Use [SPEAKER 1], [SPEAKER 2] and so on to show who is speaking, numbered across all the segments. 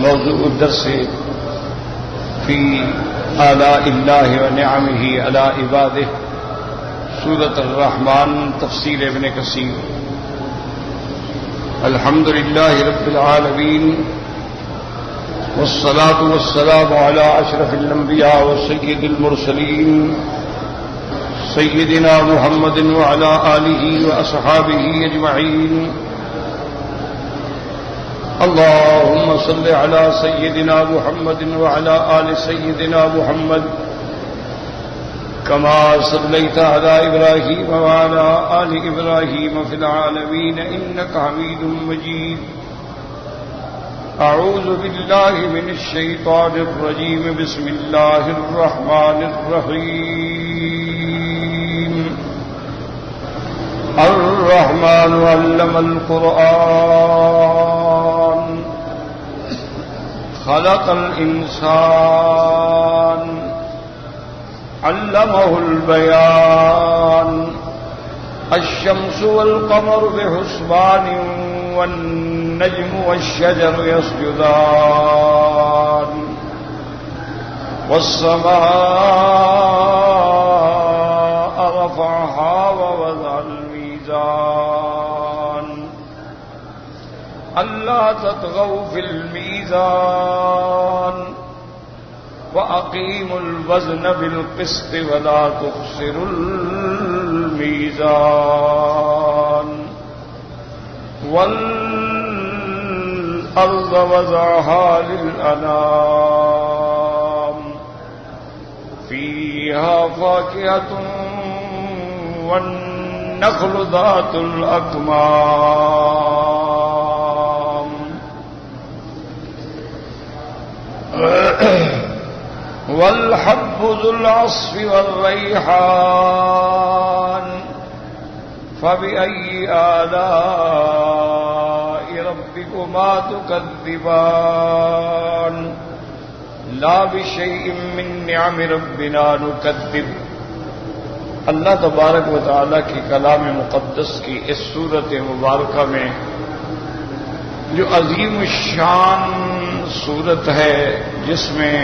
[SPEAKER 1] موضوع الدرس فی آلاء اللہ ونعمہ علی عبادہ، سورۃ الرحمن، تفسیر ابن کثیر۔ الحمد للہ رب العالمین، والصلاة والسلام علی اشرف الانبیاء وسید المرسلین، سیدنا محمد وعلی آلہ واصحابہ اجمعین۔ اللهم صل على سيدنا محمد وعلى آل سيدنا محمد كما صليت على إبراهيم وعلى آل إبراهيم في العالمين إنك حميد مجيد۔ أعوذ بالله من الشيطان الرجيم، بسم الله الرحمن الرحيم۔ الرحمن علم القرآن، خلق الإنسان، علمه البيان، الشمس والقمر بحسبان، والنجم والشجر يسجدان، والسماء رفعها ووضع الميزان، ألا تطغوا في الميزان، وأقيموا الوزن بالقسط ولا تخسروا الميزان، والأرض وضعها للأنام، فيها فاكهة والنخل ذات الأكمام، والحب ذو العصف والريحان، فبأي آلاء ربكما تكذبان، لا بشيء من نعم ربنا نكذب۔ اللہ تبارک و تعالیٰ کی کلام مقدس کی اس سورت مبارکہ میں جو عظیم الشان سورت ہے، جس میں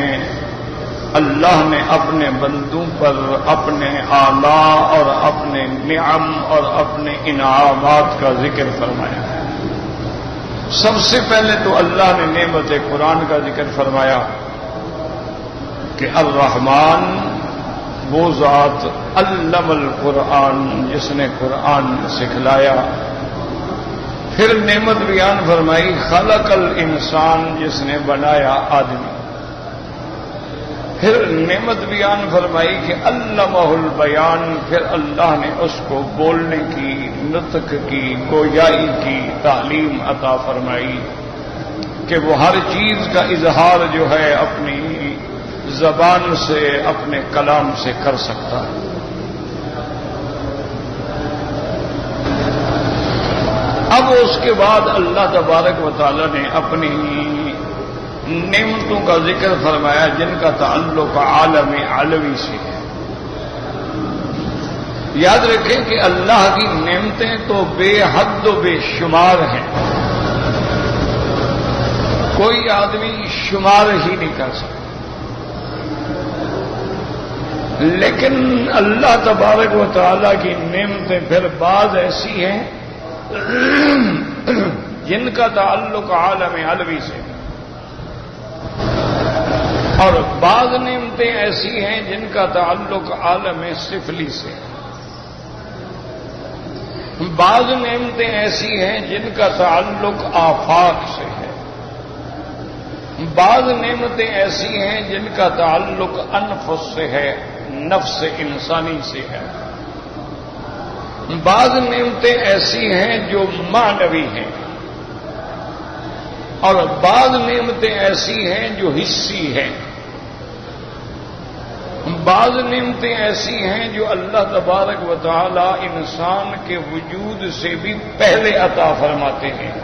[SPEAKER 1] اللہ نے اپنے بندوں پر اپنے آلاء اور اپنے نعم اور اپنے انعامات کا ذکر فرمایا ہے۔ سب سے پہلے تو اللہ نے نعمت قرآن کا ذکر فرمایا کہ الرحمن وہ ذات علم القرآن، جس نے قرآن سکھلایا۔ پھر نعمت بیان فرمائی خلق الانسان، جس نے بنایا آدمی۔ پھر نعمت بیان فرمائی کہ علمہ البیان، پھر اللہ نے اس کو بولنے کی، نطق کی، گویائی کی تعلیم عطا فرمائی کہ وہ ہر چیز کا اظہار جو ہے اپنی زبان سے، اپنے کلام سے کر سکتا ہے۔ اب اس کے بعد اللہ تبارک و تعالی نے اپنی نعمتوں کا ذکر فرمایا جن کا تعلق عالم علوی سے ہے۔ یاد رکھیں کہ اللہ کی نعمتیں تو بے حد و بے شمار ہیں، کوئی آدمی شمار ہی نہیں کر سکتا۔ لیکن اللہ تبارک و تعالیٰ کی نعمتیں پھر بعض ایسی ہیں جن کا تعلق عالم علوی سے ہے، اور بعض نعمتیں ایسی ہیں جن کا تعلق عالم سفلی سے ہے، بعض نعمتیں ایسی ہیں جن کا تعلق آفاق سے ہے، بعض نعمتیں ایسی ہیں جن کا تعلق انفس سے ہے، نفس انسانی سے ہے، بعض نعمتیں ایسی ہیں جو معنوی ہیں، اور بعض نعمتیں ایسی ہیں جو حصی ہیں، بعض نعمتیں ایسی ہیں جو اللہ تبارک و تعالی انسان کے وجود سے بھی پہلے عطا فرماتے ہیں،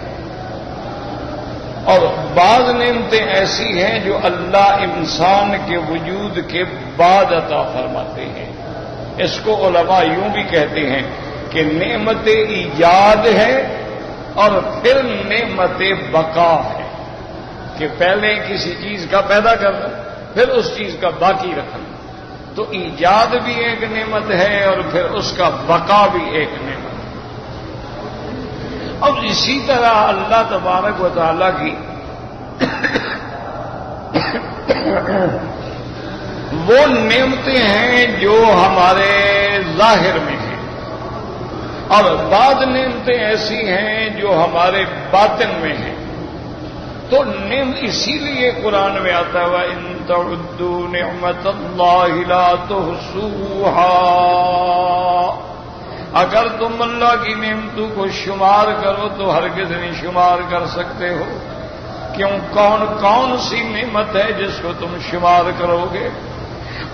[SPEAKER 1] اور بعض نعمتیں ایسی ہیں جو اللہ انسان کے وجود کے بعد عطا فرماتے ہیں۔ اس کو علماء یوں بھی کہتے ہیں کہ نعمت ایجاد ہے اور پھر نعمت بقا ہے۔ کہ پہلے کسی چیز کا پیدا کرنا پھر اس چیز کا باقی رکھنا، تو ایجاد بھی ایک نعمت ہے اور پھر اس کا بقا بھی ایک نعمت ہے۔ اب اسی طرح اللہ تبارک و تعالیٰ کی وہ نعمتیں ہیں جو ہمارے ظاہر میں ہیں، اور بعض نعمتیں ایسی ہیں جو ہمارے باطن میں ہیں۔ تو نعمت اسی لیے قرآن میں آتا ہے وَإِن تَعُدُّوا نِعْمَتَ اللَّهِ لَا تُحْصُوهَا، اگر تم اللہ کی نعمتوں کو شمار کرو تو ہرگز نہیں شمار کر سکتے ہو۔ کیوں؟ کون کون سی نعمت ہے جس کو تم شمار کرو گے؟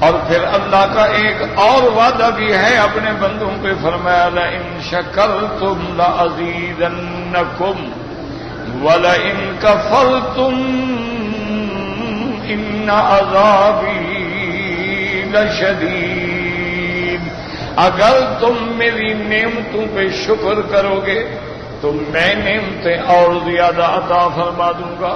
[SPEAKER 1] اور پھر اللہ کا ایک اور وعدہ بھی ہے اپنے بندوں پہ، فرمایا لَئِن شَكَرْتُمْ لَأَزِيدَنَّكُمْ وَلَئِن كَفَرْتُمْ إِنَّ عَذَابِي لَشَدِيدٌ، اگر تم میری نعمتوں پہ شکر کرو گے تو میں نعمتیں اور زیادہ عطا فرما دوں گا،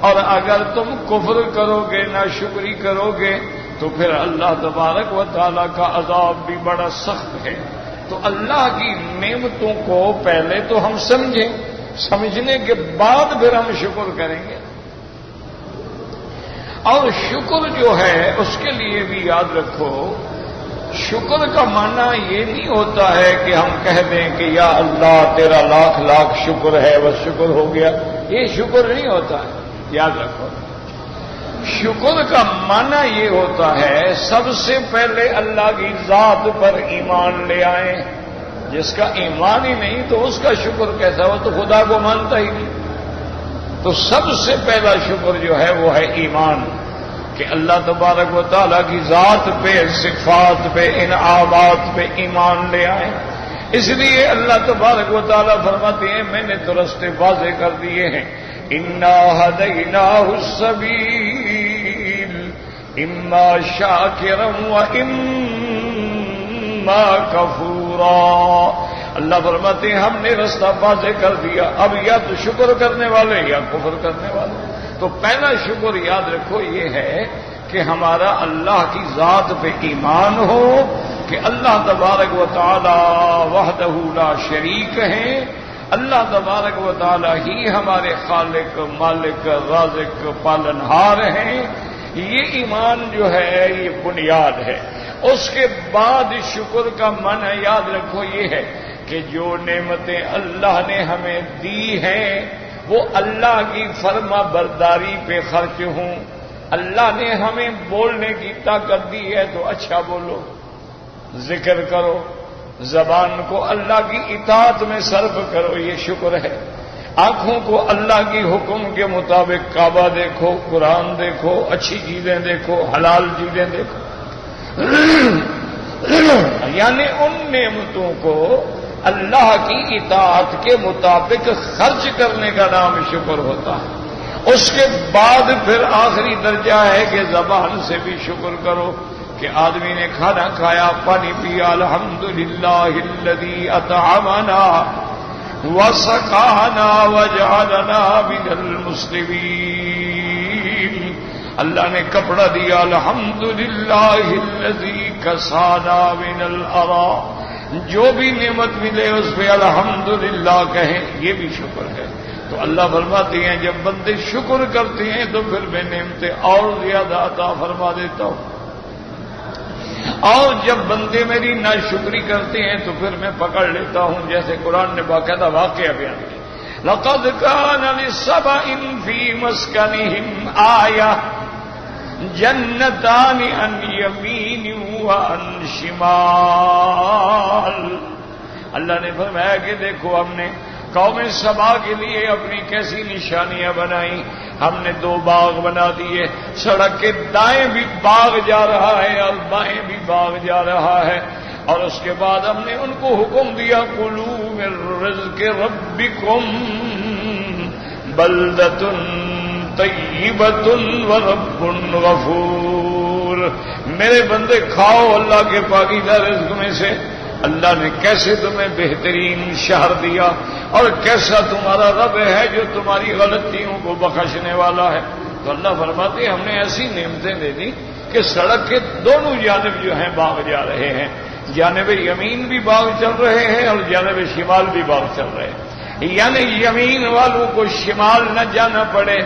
[SPEAKER 1] اور اگر تم کفر کرو گے، ناشکری کرو گے، تو پھر اللہ تبارک و تعالیٰ کا عذاب بھی بڑا سخت ہے۔ تو اللہ کی نعمتوں کو پہلے تو ہم سمجھیں، سمجھنے کے بعد پھر ہم شکر کریں گے۔ اور شکر جو ہے اس کے لیے بھی یاد رکھو، شکر کا معنی یہ نہیں ہوتا ہے کہ ہم کہہ دیں کہ یا اللہ تیرا لاکھ لاکھ شکر ہے بس شکر ہو گیا، یہ شکر نہیں ہوتا ہے۔ یاد رکھو، شکر کا معنی یہ ہوتا ہے سب سے پہلے اللہ کی ذات پر ایمان لے آئیں۔ جس کا ایمان ہی نہیں تو اس کا شکر کیسا ہو؟ تو خدا کو مانتا ہی نہیں۔ تو سب سے پہلا شکر جو ہے وہ ہے ایمان، کہ اللہ تبارک و تعالیٰ کی ذات پہ، صفات پہ، انعامات پہ ایمان لے آئیں۔ اس لیے اللہ تبارک و تعالیٰ فرماتے ہیں میں نے تو راستے واضح کر دیے ہیں، انا ہدیناہ السبیل اما شاکرا واما کفورا۔ اللہ فرماتے ہیں ہم نے راستہ واضح کر دیا، اب یا تو شکر کرنے والے یا کفر کرنے والے۔ تو پہلا شکر یاد رکھو یہ ہے کہ ہمارا اللہ کی ذات پہ ایمان ہو کہ اللہ تبارک و تعالی وحدہ لا شریک ہیں، اللہ تبارک و تعالی ہی ہمارے خالق، مالک، رازق، پالنہار ہیں۔ یہ ایمان جو ہے یہ بنیاد ہے۔ اس کے بعد شکر کا معنی یاد رکھو یہ ہے کہ جو نعمتیں اللہ نے ہمیں دی ہیں وہ اللہ کی فرما برداری پہ خرچ ہوں۔ اللہ نے ہمیں بولنے کی طاقت دی ہے تو اچھا بولو، ذکر کرو، زبان کو اللہ کی اطاعت میں صرف کرو، یہ شکر ہے۔ آنکھوں کو اللہ کی حکم کے مطابق کعبہ دیکھو، قرآن دیکھو، اچھی چیزیں دیکھو، حلال چیزیں دیکھو، یعنی ان نعمتوں کو اللہ کی اطاعت کے مطابق خرچ کرنے کا نام شکر ہوتا ہے۔ اس کے بعد پھر آخری درجہ ہے کہ زبان سے بھی شکر کرو کہ آدمی نے کھانا کھایا، پانی پیا، الحمدللہ الذی اطعمنا وسقانا وجعلنا من المسلمین۔ اللہ نے کپڑا دیا، الحمدللہ الذی کسانا من الارا۔ جو بھی نعمت ملے اس پہ الحمدللہ کہیں، یہ بھی شکر ہے۔ تو اللہ فرماتے ہیں جب بندے شکر کرتے ہیں تو پھر میں نعمتیں اور زیادہ عطا فرما دیتا ہوں، اور جب بندے میری ناشکری کرتے ہیں تو پھر میں پکڑ لیتا ہوں، جیسے قرآن نے باقاعدہ واقعہ بیان کیا، لَقَدْ كَانَ لِسَبَإٍ فِي مَسْكَنِهِمْ آیَةٌ جَنَّتَانِ عَنْ يَمِینٍ وَعَنْ شِمَالٍ۔ اللہ نے فرمایا کہ دیکھو ہم نے قوم سبا کے لیے اپنی کیسی نشانیاں بنائی، ہم نے دو باغ بنا دیے، سڑک کے دائیں بھی باغ جا رہا ہے اور بائیں بھی باغ جا رہا ہے، اور اس کے بعد ہم نے ان کو حکم دیا کلوا من رزق ربکم بلدۃ طیبۃ ورب غفور۔ میرے بندے کھاؤ اللہ کے پاکیزہ رزق میں سے، اللہ نے کیسے تمہیں بہترین شہر دیا اور کیسا تمہارا رب ہے جو تمہاری غلطیوں کو بخشنے والا ہے. تو اللہ فرماتے ہیں ہم نے ایسی نعمتیں دے دی کہ سڑک کے دونوں جانب جو ہیں باغ جا رہے ہیں. جانب یمین بھی باغ چل رہے ہیں اور جانب شمال بھی باغ چل رہے ہیں. یعنی یمین والوں کو شمال نہ جانا پڑے،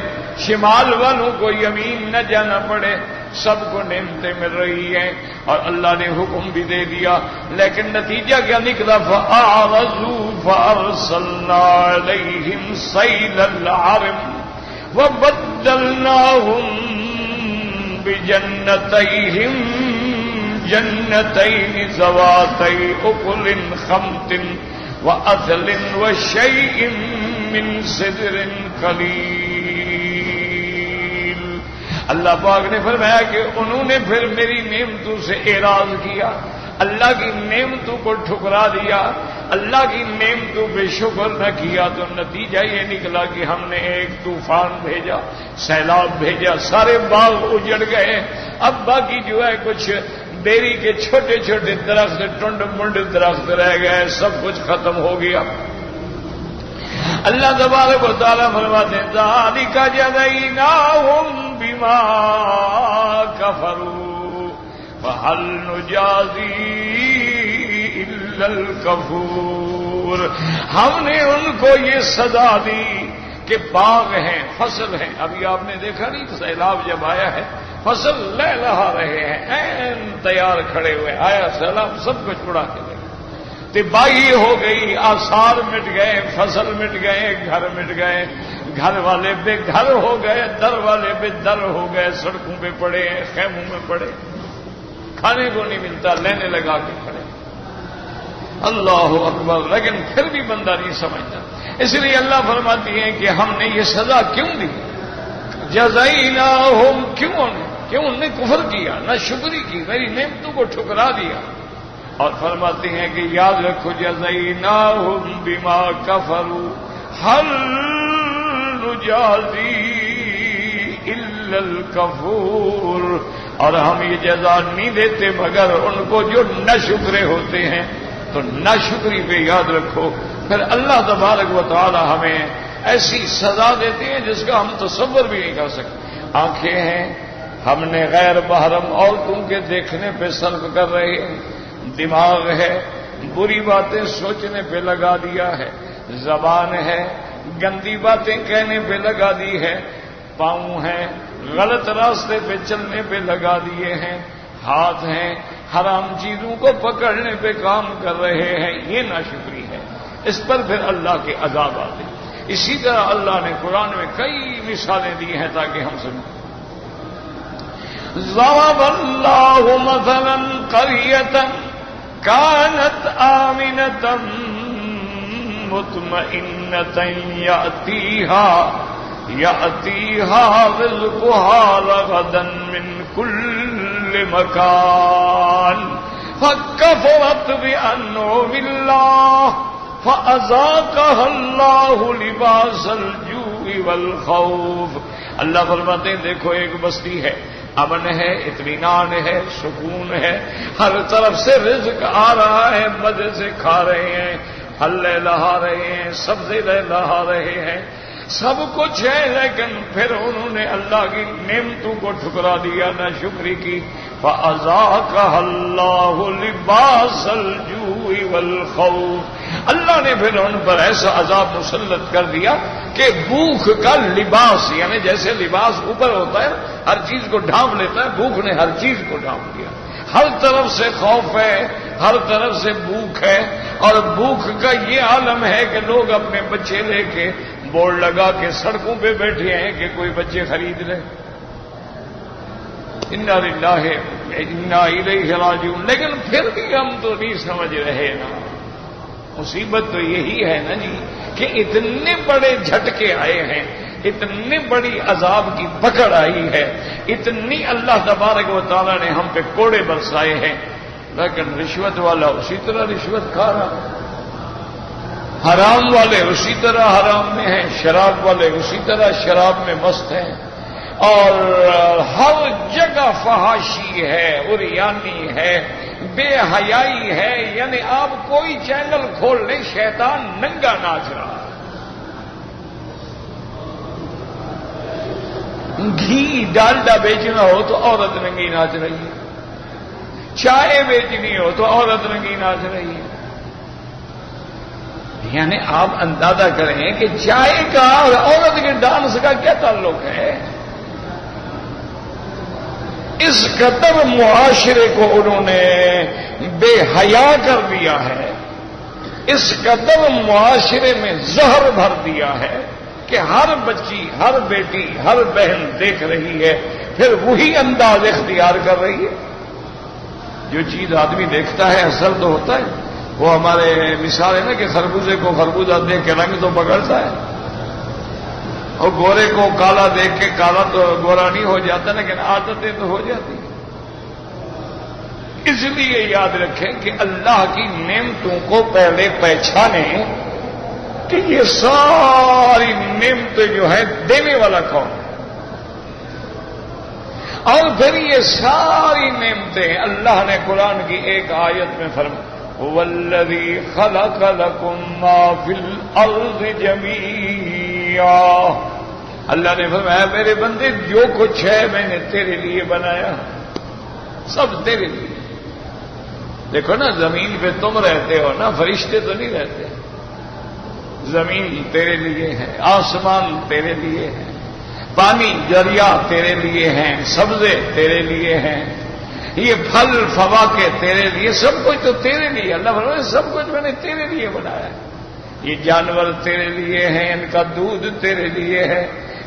[SPEAKER 1] شمال والوں کو یمین نہ جانا پڑے. سب کو نعمتیں مل رہی ہیں اور اللہ نے حکم بھی دے دیا. لیکن نتیجہ کیا نکلا؟ فَأَعْرَضُوا فَأَرْسَلْنَا عَلَيْهِمْ سَيْلَ الْعَرِمِ وَبَدَّلْنَاهُمْ بِجَنَّتَيْهِمْ جَنَّتَيْنِ ذَوَاتَيْ أُكُلٍ خَمْطٍ وَأَثْلٍ وَشَيْءٍ مِّن سِدْرٍ قَلِيلٍ. اللہ پاک نے فرمایا کہ انہوں نے پھر میری نعمتوں سے اعراض کیا، اللہ کی نعمتوں کو ٹھکرا دیا، اللہ کی نعمتوں پہ شکر نہ کیا. تو نتیجہ یہ نکلا کہ ہم نے ایک طوفان بھیجا، سیلاب بھیجا، سارے باغ اجڑ گئے. اب باقی جو ہے کچھ بیری کے چھوٹے چھوٹے درخت، ٹنڈ منڈ درخت رہ گئے، سب کچھ ختم ہو گیا. اللہ تبارک و تعالیٰ فرماتے ہیں ذالک جزیناہم بما کفروا فہل نجازی الا الکفور. ہم نے ان کو یہ سزا دی کہ باغ ہیں، فصل ہیں. ابھی آپ نے دیکھا نہیں سیلاب جب آیا ہے فصل لہلہا رہے ہیں، این تیار کھڑے ہوئے، آیا سیلاب سب کچھ اڑا کے لے. تباہی ہو گئی، آثار مٹ گئے، فصل مٹ گئے، گھر مٹ گئے، گھر والے بے گھر ہو گئے، در والے بے در ہو گئے، سڑکوں پہ پڑے ہیں، خیموں میں پڑے، کھانے کو نہیں ملتا، لینے لگا کے کھڑے. اللہ اکبر. لیکن پھر بھی بندہ نہیں سمجھتا. اس لیے اللہ فرماتی ہے کہ ہم نے یہ سزا کیوں دی؟ جزیناہم، کیوں انہوں نے کفر کیا، نہ شکری کی، میری نعمتوں کو ٹھکرا دیا. اور فرماتے ہیں کہ یاد رکھو جزیناہم بما کفروا ہل نجازی الا الکفور. اور ہم یہ جزا نہیں دیتے مگر ان کو جو نہ شکرے ہوتے ہیں. تو نہ شکری پہ یاد رکھو پھر اللہ تبارک و تعالی ہمیں ایسی سزا دیتے ہیں جس کا ہم تصور بھی نہیں کر سکتے. آنکھیں ہیں، ہم نے غیر محرم عورتوں کے دیکھنے پہ صرف کر رہے ہیں. دماغ ہے، بری باتیں سوچنے پہ لگا دیا ہے. زبان ہے، گندی باتیں کہنے پہ لگا دی ہے. پاؤں ہیں، غلط راستے پہ چلنے پہ لگا دیے ہیں. ہاتھ ہیں، حرام چیزوں کو پکڑنے پہ کام کر رہے ہیں. یہ ناشکری ہے، اس پر پھر اللہ کے عذاب آتے. اسی طرح اللہ نے قرآن میں کئی مثالیں دی ہیں تاکہ ہم سمجھیں. ضرب اللہ مثلا قریۃ كانت آمنة مطمئنة يأتيها رزقها رغدا من كل مكان فكفرت بأنعم الله فأذاقها الله لباس الجوع والخوف. اللہ فرماتے ہیں دیکھو ایک بستی ہے، امن ہے، اطمینان ہے، سکون ہے، ہر طرف سے رزق آ رہا ہے، مزے سے کھا رہے ہیں، پھل لہا رہے ہیں، سبزی لہا رہے ہیں، سب کچھ ہے. لیکن پھر انہوں نے اللہ کی نعمتوں کو ٹھکرا دیا، نہ شکری کی. فَأَذَاقَهَا اللَّهُ لِبَاسَ الْجُوعِ وَالْخَوْفِ. اللہ نے پھر ان پر ایسا عذاب مسلط کر دیا کہ بھوک کا لباس، یعنی جیسے لباس اوپر ہوتا ہے ہر چیز کو ڈھانپ لیتا ہے، بھوک نے ہر چیز کو ڈھانپ دیا. ہر طرف سے خوف ہے، ہر طرف سے بھوک ہے. اور بھوک کا یہ عالم ہے کہ لوگ اپنے بچے لے کے بورڈ لگا کے سڑکوں پہ بیٹھے ہیں کہ کوئی بچے خرید لے. انا للہ انا الیہ راجعون. لیکن پھر بھی ہم تو نہیں سمجھ رہے نا. مصیبت تو یہی ہے نا جی کہ اتنے بڑے جھٹکے آئے ہیں، اتنی بڑی عذاب کی پکڑ آئی ہے، اتنی اللہ تبارک و تعالیٰ نے ہم پہ کوڑے برسائے ہیں. لیکن رشوت والا اسی طرح رشوت کھا رہا، حرام والے اسی طرح حرام میں ہیں، شراب والے اسی طرح شراب میں مست ہیں. اور ہر جگہ فحاشی ہے، عریانی ہے، بے حیائی ہے، یعنی آپ کوئی چینل کھول لیں شیطان ننگا ناچ رہا ہے۔ گھی ڈالڈا بیچنا ہو تو عورت ننگی ناچ رہی ہے، چائے بیچنی ہو تو عورت ننگی ناچ رہی ہے۔ یعنی آپ اندازہ کریں کہ چائے کا اور عورت کے ڈانس کا کیا تعلق ہے۔ اس قدر معاشرے کو انہوں نے بے حیا کر دیا ہے، اس قدر معاشرے میں زہر بھر دیا ہے کہ ہر بچی، ہر بیٹی، ہر بہن دیکھ رہی ہے، پھر وہی انداز اختیار کر رہی ہے۔ جو چیز آدمی دیکھتا ہے اثر تو ہوتا ہے۔ وہ ہمارے مثال ہے نا کہ خربوزے کو خربوزہ دیکھ کے رنگ تو پکڑتا ہے، اور گورے کو کالا دیکھ کے کالا تو گورا نہیں ہو جاتا، لیکن عادتیں تو ہو جاتی ہیں۔ اس لیے یاد رکھیں کہ اللہ کی نعمتوں کو پہلے پہچانیں کہ یہ ساری نعمتیں جو ہیں دینے والا کون ہے، اور پھر یہ ساری نعمتیں اللہ نے قرآن کی ایک آیت میں فرمایا وَالَّذِي خَلَقَ لَكُم مَّا فِي الْأَرْضِ جَمِيعًا۔ اللہ نے فرمایا میرے بندے جو کچھ ہے میں نے تیرے لیے بنایا، سب تیرے لیے۔ دیکھو نا زمین پہ تم رہتے ہو نا، فرشتے تو نہیں رہتے۔ زمین تیرے لیے ہے، آسمان تیرے لیے ہے، پانی دریا تیرے لیے ہیں، سبزے تیرے لیے ہیں، یہ پھل فواکے تیرے لیے، سب کچھ تو تیرے لیے۔ اللہ فرماتا ہے سب کچھ میں نے تیرے لیے بنایا ہے۔ یہ جانور تیرے لیے ہیں، ان کا دودھ تیرے لیے ہے،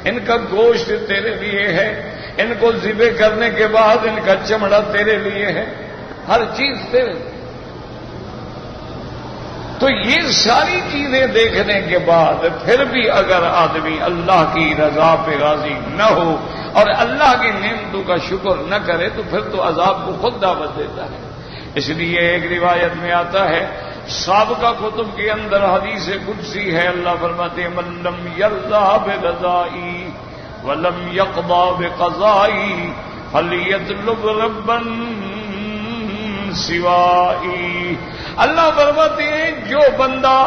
[SPEAKER 1] ان کا گوشت تیرے لیے ہے، ان کو ذبح کرنے کے بعد ان کا چمڑا تیرے لیے ہے، ہر چیز تیرے لیے۔ تو یہ ساری چیزیں دیکھنے کے بعد پھر بھی اگر آدمی اللہ کی رضا پہ راضی نہ ہو اور اللہ کی نعمتوں کا شکر نہ کرے تو پھر تو عذاب کو خود دعوت دیتا ہے۔ اس لیے ایک روایت میں آتا ہے، سابقہ کتب کے اندر حدیث قدسی ہے، اللہ فرماتے ہیں من لم یرضا برضائی ولم یقضا بقضائی فلیطلب ربا سوائی۔ اللہ فرماتے ہیں جو بندہ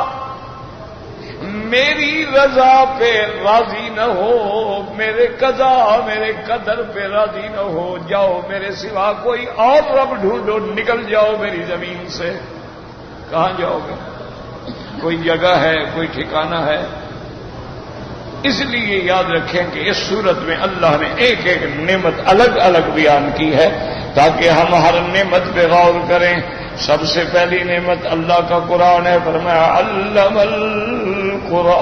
[SPEAKER 1] میری رضا پہ راضی نہ ہو، میرے قضا میرے قدر پہ راضی نہ ہو، جاؤ میرے سوا کوئی اور رب ڈھونڈو، نکل جاؤ میری زمین سے۔ کہاں جاؤ گے؟ کوئی جگہ ہے، کوئی ٹھکانہ ہے؟ اس لیے یاد رکھیں کہ اس صورت میں اللہ نے ایک ایک نعمت الگ الگ بیان کی ہے تاکہ ہم ہر نعمت پہ غور کریں۔ سب سے پہلی نعمت اللہ کا قرآن ہے، فرمایا علم القرآن،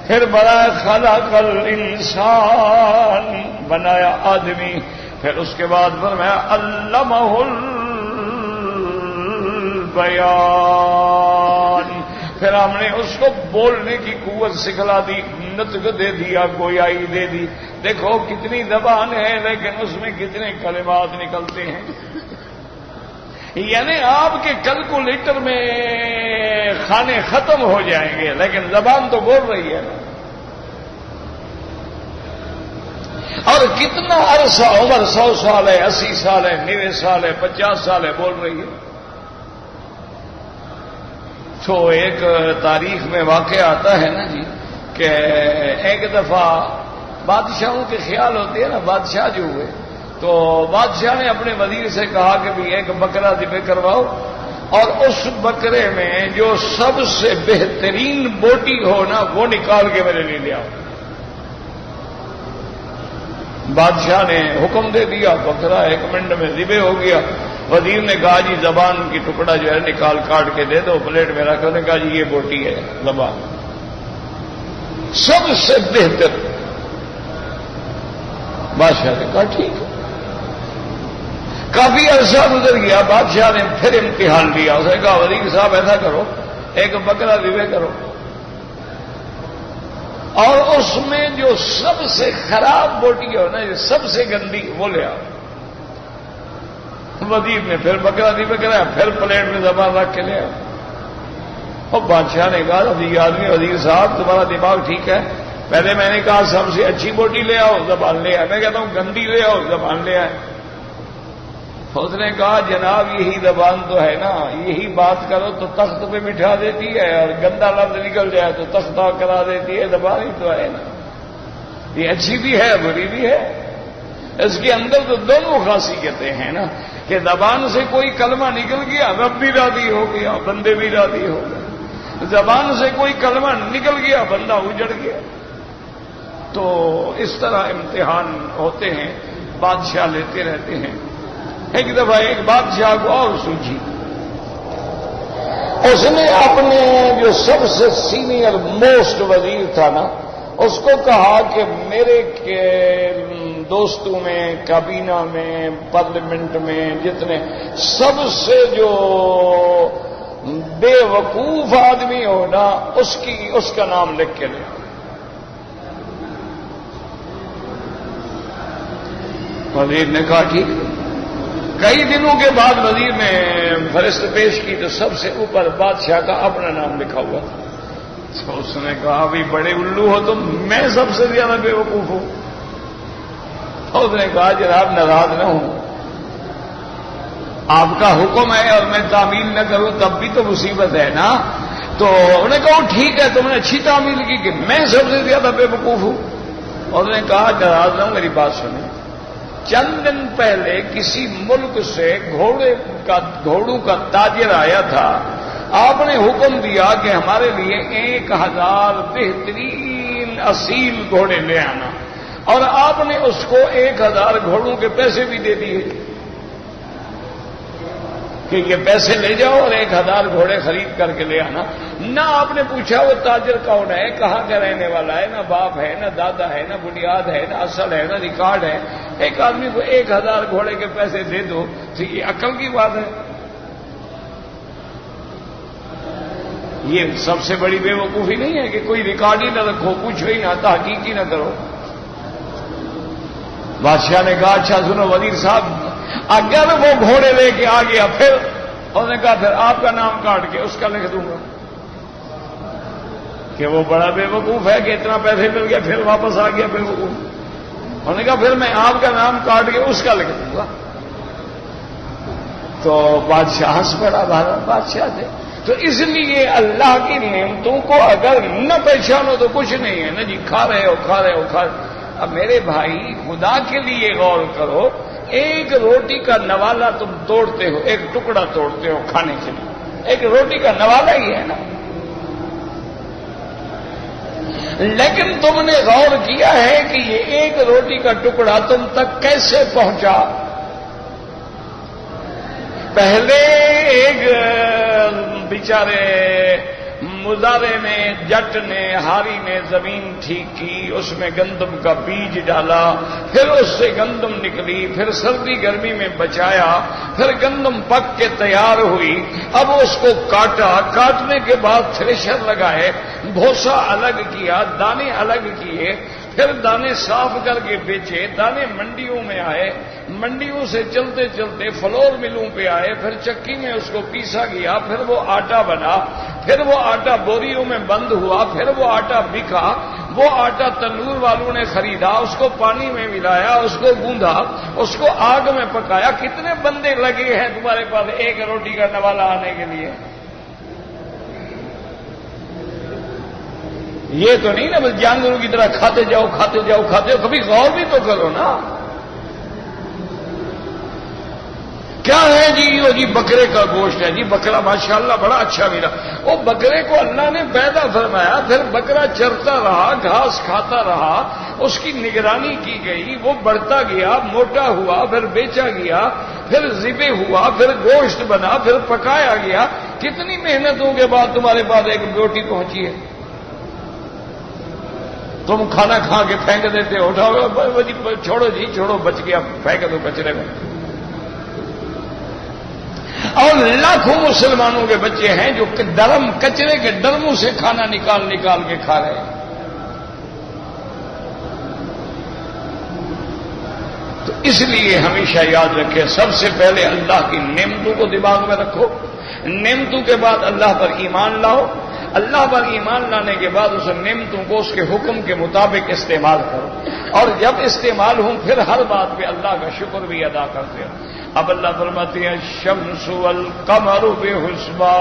[SPEAKER 1] پھر بنایا خلق الانسان، بنایا آدمی، پھر اس کے بعد فرمایا علمہ البیان، پھر ہم نے اس کو بولنے کی قوت سکھلا دی، نطق دے دیا، گویائی دے دی۔ دیکھو کتنی زبان ہے لیکن اس میں کتنے کلمات نکلتے ہیں، یعنی آپ کے کیلکولیٹر میں کھانے ختم ہو جائیں گے لیکن زبان تو بول رہی ہے نا۔ اور کتنا عرصہ عمر 100 سال ہے، 80 سال ہے، 90 سال ہے، 50 سال ہے، بول رہی ہے۔ تو ایک تاریخ میں واقعہ آتا ہے نا جی کہ ایک دفعہ بادشاہوں کے خیال ہوتے ہیں نا، بادشاہ جو ہوئے تو بادشاہ نے اپنے وزیر سے کہا کہ بھی ایک بکرا ذبح کرواؤ اور اس بکرے میں جو سب سے بہترین بوٹی ہو نا وہ نکال کے میرے لیے لے آؤ۔ بادشاہ نے حکم دے دیا، بکرا 1 منٹ میں ذبح ہو گیا۔ وزیر نے کہا جی زبان کی ٹکڑا جو ہے نکال کاٹ کے دے دو، پلیٹ میں رکھ نے کہا جی یہ بوٹی ہے زبان سب سے بہتر۔ بادشاہ نے کہا ٹھیک ہے۔ کافی عرصہ گزر گیا، بادشاہ نے پھر امتحان لیا، اس نے کہا وزیر صاحب ایسا کرو ایک بکرا ذبح کرو اور اس میں جو سب سے خراب بوٹی ہو نا، سب سے گندی وہ لے آؤ۔ وزیر نے پھر بکرا ذبح کرایا، پھر پلیٹ میں زبان رکھ کے لے آؤ۔ اور بادشاہ نے کہا یہ آدمی وزیر صاحب تمہارا دماغ ٹھیک ہے، پہلے میں نے کہا سب سے اچھی بوٹی لے آؤ، زبان لے آئے، میں کہتا ہوں گندی لے آؤ، زبان لے آئے۔ اس نے کہا جناب یہی زبان تو ہے نا، یہی بات کرو تو تخت پہ بٹھا دیتی ہے، اور گندا لفظ نکل جائے تو تختہ کرا دیتی ہے، زبان ہی تو ہے نا، یہ اچھی بھی ہے بری بھی ہے، اس کے اندر تو دونوں خاصیتیں ہیں نا، کہ زبان سے کوئی کلمہ نکل گیا رب بھی راضی ہو گیا، بندے بھی راضی ہو گئے، زبان سے کوئی کلمہ نکل گیا بندہ اجڑ گیا۔ تو اس طرح امتحان ہوتے ہیں، بادشاہ لیتے رہتے ہیں۔ ایک دفعہ ایک بادشاہ کو اور سوچی، اس نے اپنے جو سب سے سینئر موسٹ وزیر تھا نا، اس کو کہا کہ میرے دوستوں میں، کابینہ میں، پارلیمنٹ میں جتنے سب سے جو بے وقوف آدمی ہو نا اس کا نام لکھ کے لے۔ وزیر نے کہا ٹھیک۔ کئی دنوں کے بعد وزیر نے فہرست پیش کی تو سب سے اوپر بادشاہ کا اپنا نام لکھا ہوا تھا۔ تو اس نے کہا بھی بڑے الو ہو تم، میں سب سے زیادہ بے وقوف ہوں۔ اس نے کہا جناب ناراض نہ ہوں، آپ کا حکم ہے اور میں تعمیل نہ کروں تب بھی تو مصیبت ہے نا۔ تو انہوں نے کہا ٹھیک ہے، تم نے اچھی تعمیل کی کہ میں سب سے زیادہ بے وقوف ہوں۔ اور انہوں نے کہا ناراض نہ ہوں، میری بات سنیں، چند دن پہلے کسی ملک سے گھوڑوں کا تاجر آیا تھا، آپ نے حکم دیا کہ ہمارے لیے 1000 بہترین اصیل گھوڑے لے آنا، اور آپ نے اس کو 1000 گھوڑوں کے پیسے بھی دے دیے کہ یہ پیسے لے جاؤ اور 1000 گھوڑے خرید کر کے لے آنا۔ نہ آپ نے پوچھا وہ تاجر کون ہے، کہاں کا رہنے والا ہے، نہ باپ ہے، نہ دادا ہے، نہ بنیاد ہے، نہ اصل ہے، نہ ریکارڈ ہے۔ ایک آدمی کو 1000 گھوڑے کے پیسے دے دو تو یہ عقل کی بات ہے؟ یہ سب سے بڑی بے وقوفی نہیں ہے کہ کوئی ریکارڈ ہی نہ رکھو، پوچھو ہی نہ، تحقیق ہی نہ کرو۔ بادشاہ نے کہا اچھا سنو وزیر صاحب، اگر وہ گھوڑے لے کے آ گیا پھر؟ انہوں نے کہا پھر آپ کا نام کاٹ کے اس کا لکھ دوں گا کہ وہ بڑا بے وقوف ہے کہ اتنا پیسے مل گیا پھر واپس آ گیا بے وقوف۔ انہوں نے کہا پھر میں آپ کا نام کاٹ کے اس کا لکھ دوں گا۔ تو بادشاہ ہنس پڑا، بادشاہ تھے۔ تو اس لیے اللہ کی نعمتوں کو اگر نہ پہچانو تو کچھ نہیں ہے نا جی، کھا رہے ہو کھا رہے ہو کھا رہے ہو۔ اب میرے بھائی خدا کے لیے غور کرو، ایک روٹی کا نوالا تم توڑتے ہو، ایک ٹکڑا توڑتے ہو کھانے کے لیے، ایک روٹی کا نوالا ہی ہے نا، لیکن تم نے غور کیا ہے کہ یہ ایک روٹی کا ٹکڑا تم تک کیسے پہنچا؟ پہلے ایک بیچارے مزارے نے، جٹ نے، ہاری نے زمین ٹھیک کی، اس میں گندم کا بیج ڈالا، پھر اس سے گندم نکلی، پھر سردی گرمی میں بچایا، پھر گندم پک کے تیار ہوئی، اب اس کو کاٹا، کاٹنے کے بعد تھریشر لگائے، بھوسا الگ کیا، دانے الگ کیے، پھر دانے صاف کر کے بیچے، دانے منڈیوں میں آئے، منڈیوں سے چلتے چلتے فلور ملوں پہ آئے، پھر چکی میں اس کو پیسا گیا، پھر وہ آٹا بنا، پھر وہ آٹا بوریوں میں بند ہوا، پھر وہ آٹا بکا، وہ آٹا تنور والوں نے خریدا، اس کو پانی میں ملایا، اس کو گوندھا، اس کو آگ میں پکایا۔ کتنے بندے لگے ہیں تمہارے پاس ایک روٹی کا نوالا آنے کے لیے؟ یہ تو نہیں نا بس جانوروں کی طرح کھاتے جاؤ کھاتے جاؤ کھاتے جاؤ، کبھی غور بھی تو کرو نا۔ کیا ہے جی؟ وہ جی بکرے کا گوشت ہے جی، بکرا ماشاءاللہ بڑا اچھا ملا۔ وہ بکرے کو اللہ نے پیدا فرمایا، پھر بکرا چرتا رہا، گھاس کھاتا رہا، اس کی نگرانی کی گئی، وہ بڑھتا گیا، موٹا ہوا، پھر بیچا گیا، پھر ذبح ہوا، پھر گوشت بنا، پھر پکایا گیا۔ کتنی محنتوں کے بعد تمہارے پاس ایک روٹی پہنچی ہے، تم کھانا کھا کے پھینک دیتے ہو، اٹھاؤ چھوڑو جی چھوڑو، بچ گیا، پھینک دو کچرے میں۔ اور لاکھوں مسلمانوں کے بچے ہیں جو ڈرم، کچرے کے ڈرموں سے کھانا نکال نکال کے کھا رہے ہیں۔ تو اس لیے ہمیشہ یاد رکھیں، سب سے پہلے اللہ کی نعمتوں کو دماغ میں رکھو، نعمتوں کے بعد اللہ پر ایمان لاؤ، اللہ پر ایمان لانے کے بعد اس نعمتوں کو اس کے حکم کے مطابق استعمال کرو۔ اور جب استعمال ہوں پھر ہر بات پہ اللہ کا شکر بھی ادا کرتے ہو. اب اللہ فرماتے ہیں الشمس والقمر بحسبان،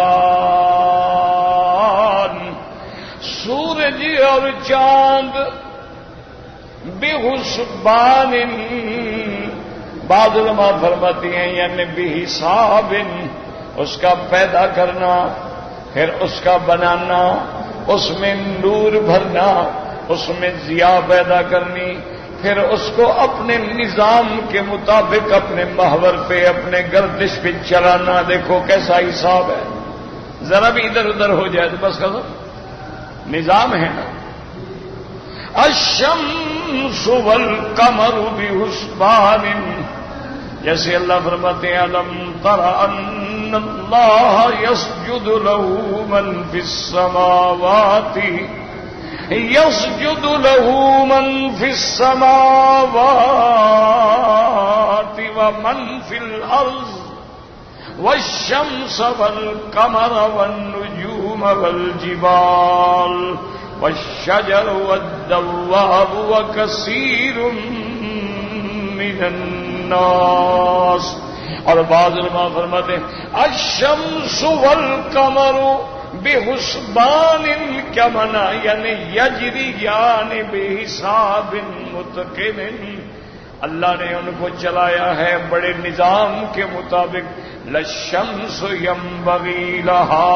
[SPEAKER 1] سورج اور چاند بحسبان، بعض علماء فرماتی ہیں یعنی بحساب، اس کا پیدا کرنا، پھر اس کا بنانا، اس میں نور بھرنا، اس میں ضیاء پیدا کرنی، پھر اس کو اپنے نظام کے مطابق اپنے محور پہ اپنے گردش پہ چلانا. دیکھو کیسا حساب ہے، ذرا بھی ادھر ادھر ہو جائے تو بس ختم. نظام ہے نا. الشمس والقمر بحسبان، جیسے اللہ فرماتے ہیں الم تر ان اللہ یسجد له من فی السماوات، يسجد له من في السماوات ومن في الأرض والشمس والقمر والنجوم والجبال والشجر والدواب وكثير من الناس. اور بعض علماء فرماتے ہیں الشمس والقمر بحسبان، کیا معنی یعنی یجریان بحساب متقن، اللہ نے ان کو چلایا ہے بڑے نظام کے مطابق. للشمس ينبغي لها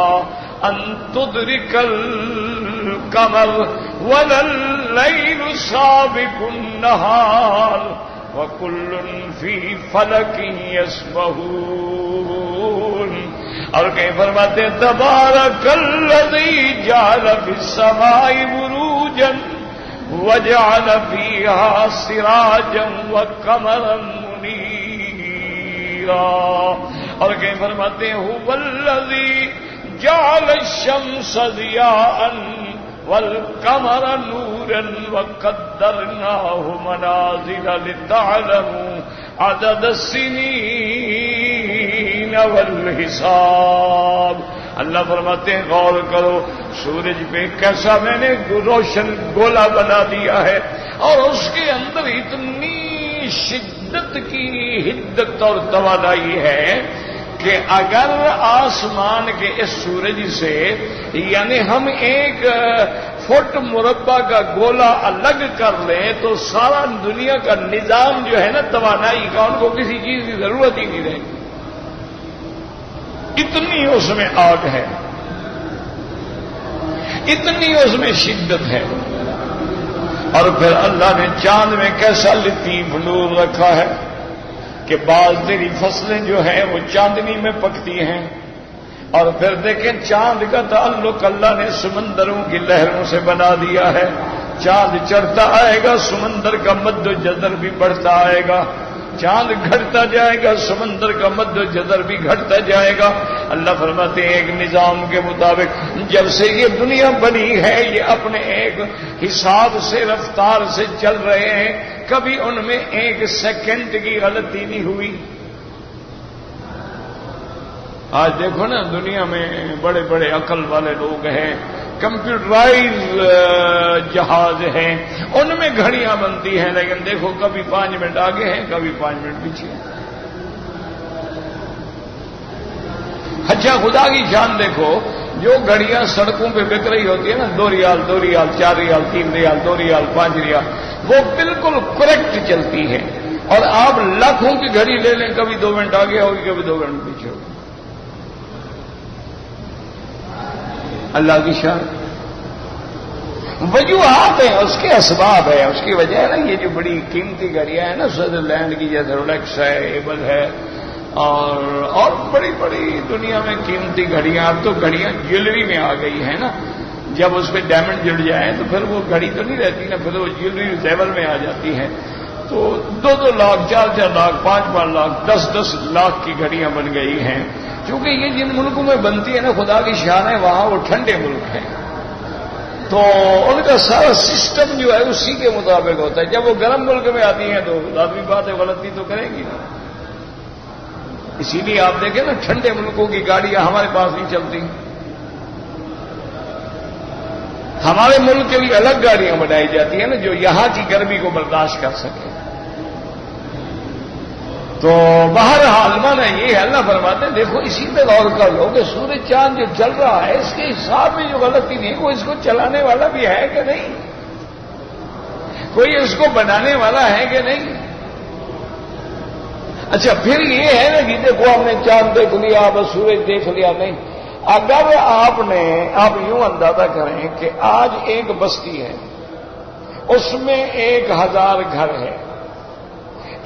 [SPEAKER 1] ان تدرك القمر ولا الليل سابق النهار وكل في فلك يسبحون. اور کہیں فرماتے ہیں تبارک الذی جعل فی السماء بروجا وجعل فیہا سراجا وقمرا منیرا. اور کہیں فرماتے ہیں هو الذی جعل الشمس ضیاء والقمر نورا وقدرناه منازل لتعلموا عدد السنين والحساب. اللہ فرماتے ہیں غور کرو سورج پہ کیسا میں نے روشن گولا بنا دیا ہے، اور اس کے اندر اتنی شدت کی حدت اور توانائی ہے کہ اگر آسمان کے اس سورج سے یعنی ہم ایک فٹ مربع کا گولا الگ کر لیں تو سارا دنیا کا نظام جو ہے نا توانائی کا، ان کو کسی چیز کی ضرورت ہی نہیں رہے گی، اتنی اس میں آگ ہے، اتنی اس میں شدت ہے. اور پھر اللہ نے چاند میں کیسا لطیف نور رکھا ہے کہ بعض تیری فصلیں جو ہیں وہ چاندنی میں پکتی ہیں. اور پھر دیکھیں چاند کا تعلق اللہ نے سمندروں کی لہروں سے بنا دیا ہے. چاند چڑھتا آئے گا سمندر کا مد و جزر بھی بڑھتا آئے گا، چاند گھٹتا جائے گا سمندر کا مد و جزر بھی گھٹتا جائے گا. اللہ فرماتے ہیں ایک نظام کے مطابق جب سے یہ دنیا بنی ہے یہ اپنے ایک حساب سے رفتار سے چل رہے ہیں، کبھی ان میں ایک سیکنڈ کی غلطی نہیں ہوئی. آج دیکھو نا دنیا میں بڑے بڑے عقل والے لوگ ہیں، کمپیوٹرائز جہاز ہیں، ان میں گھڑیاں بنتی ہیں، لیکن دیکھو کبھی 5 منٹ آگے ہیں کبھی 5 منٹ پیچھے ہیں. اچھا خدا کی شان دیکھو، جو گھڑیاں سڑکوں پہ بک رہی ہوتی ہے نا 2 ریال 2 ریال 4 ریال 3 ریال 2 ریال 5 ریال، وہ بالکل کریکٹ چلتی ہے. اور آپ لاکھوں کی گھڑی لے لیں کبھی 2 منٹ آگے ہوگی کبھی 2 منٹ پیچھے ہوگی. اللہ کی شان وجوہات ہیں، اس کے اسباب ہے، اس کی وجہ ہے نا یہ جو بڑی قیمتی گھڑیاں ہیں نا سوئٹزرلینڈ کی جیسے رولیکس ہے، ایبل ہے، اور بڑی بڑی دنیا میں قیمتی گھڑیاں. اب تو گھڑیاں جیولری میں آ گئی ہیں نا، جب اس پہ ڈائمنڈ جڑ جائیں تو پھر وہ گھڑی تو نہیں رہتی نا، پھر وہ جیولری زیور میں آ جاتی ہے. تو 2-2 لاکھ 4-4 لاکھ 5-5 لاکھ 10-10 لاکھ کی گھڑیاں بن گئی ہیں. کیونکہ یہ جن ملکوں میں بنتی ہے نا خدا کی شان ہے وہاں وہ ٹھنڈے ملک ہیں، تو ان کا سارا سسٹم جو ہے اسی کے مطابق ہوتا ہے. جب وہ گرم ملک میں آتی ہیں تو لازمی بات ہے غلطی تو کریں گی نا. اسی لیے آپ دیکھیں نا ٹھنڈے ملکوں کی گاڑیاں ہمارے پاس نہیں چلتی. ہمارے ملک کے لیے الگ گاڑیاں بنائی جاتی ہیں نا جو یہاں کی گرمی کو برداشت کر سکے. تو بہرحال مانا یہ ہے، اللہ فرماتے ہیں دیکھو اسی پہ غور کر لو کہ سورج چاند جو چل رہا ہے اس کے حساب میں جو غلطی نہیں، وہ اس کو چلانے والا بھی ہے کہ نہیں، کوئی اس کو بنانے والا ہے کہ نہیں. اچھا پھر یہ ہے نا کہ دیکھو ہم نے چاند دیکھ لیا، بس سورج دیکھ لیا، نہیں. اگر آپ یوں اندازہ کریں کہ آج ایک بستی ہے، اس میں 1000 گھر ہے،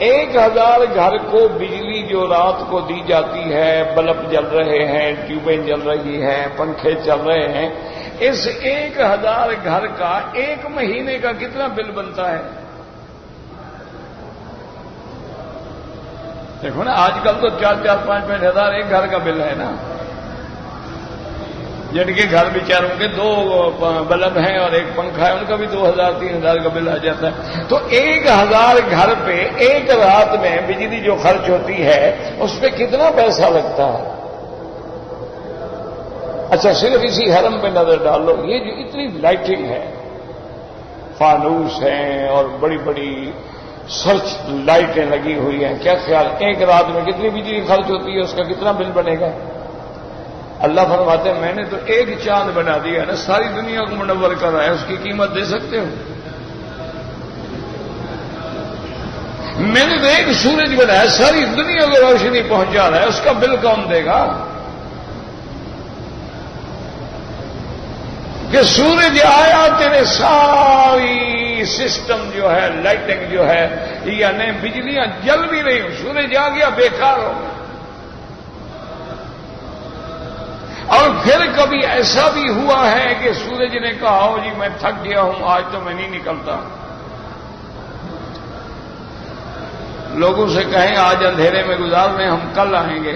[SPEAKER 1] 1000 گھر کو بجلی جو رات کو دی جاتی ہے، بلب جل رہے ہیں، ٹیوبیں جل رہی ہیں، پنکھے چل رہے ہیں، اس 1000 گھر کا ایک مہینے کا کتنا بل بنتا ہے؟ دیکھو نا آج کل تو 4-4 5-5 ہزار ایک گھر کا بل ہے نا، جن کے گھر بیچاروں کے 2 بلب ہیں اور ایک پنکھا ہے، ان کا بھی 2000-3000 کا بل آ جاتا ہے. تو 1000 گھر پہ ایک رات میں بجلی جو خرچ ہوتی ہے اس پہ کتنا پیسہ لگتا ہے؟ اچھا صرف اسی حرم پہ نظر ڈال لو، یہ جو اتنی لائٹنگ ہے، فانوس ہیں اور بڑی بڑی سرچ لائٹیں لگی ہوئی ہیں، کیا خیال ایک رات میں کتنی بجلی خرچ ہوتی ہے، اس کا کتنا بل بنے گا؟ اللہ فرماتے ہیں میں نے تو ایک چاند بنا دیا نا، ساری دنیا کو منور کر رہا ہے، اس کی قیمت دے سکتے ہو؟ میں نے تو ایک سورج بنایا، ساری دنیا کو روشنی پہنچا رہا ہے، اس کا بل کون دے گا؟ کہ سورج آیا تیرے ساری سسٹم جو ہے، لائٹنگ جو ہے، یعنی بجلیاں جل بھی رہی ہوں، سورج آ گیا بیکار ہو گیا. اور پھر کبھی ایسا بھی ہوا ہے کہ سورج نے کہا ہو جی میں تھک گیا ہوں، آج تو میں نہیں نکلتا. لوگوں سے کہیں آج اندھیرے میں گزار لیں، ہم کل آئیں گے.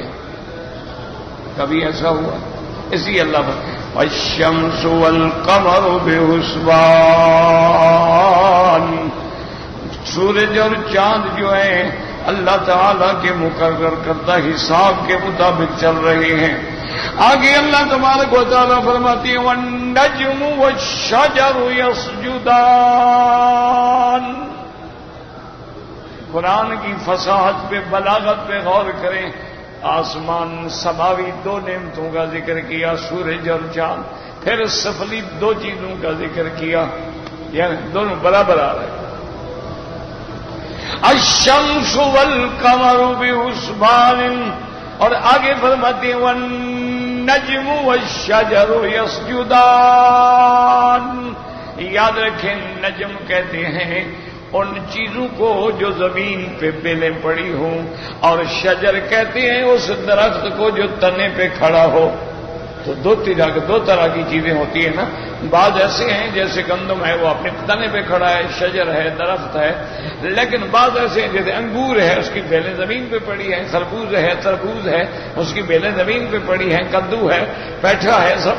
[SPEAKER 1] کبھی ایسا ہوا؟ اسی اللہ پر والشمس والقمر بحسبان، سورج اور چاند جو ہیں اللہ تعالی کے مقرر کردہ حساب کے مطابق چل رہے ہیں. آگے اللہ تبارک و تعالیٰ فرماتی ہیں والنجم والشجر یسجدان. قرآن کی فصاحت پہ، بلاغت پہ غور کریں. آسمان سماوی 2 نعمتوں کا ذکر کیا، سورج اور چاند، پھر سفلی 2 چیزوں کا ذکر کیا، یعنی دونوں برابر آ رہے. الشمس والقمر بحسبان، اور آگے فرماتے ہیں والنجم والشجر یسجدان. یاد رکھیں نجم کہتے ہیں ان چیزوں کو جو زمین پہ بیلیں پڑی ہوں، اور شجر کہتے ہیں اس درخت کو جو تنے پہ کھڑا ہو. تو 2 طرح کی چیزیں ہوتی ہیں نا. بعض ایسے ہیں جیسے گندم ہے وہ اپنے تنے پہ کھڑا ہے، شجر ہے، درخت ہے. لیکن بعض ایسے ہیں جیسے انگور ہے، اس کی بیلیں زمین پہ پڑی ہیں. خربوز ہے، تربوز ہے، اس کی بیلیں زمین پہ پڑی ہیں. کدو ہے، پیٹھا ہے، سب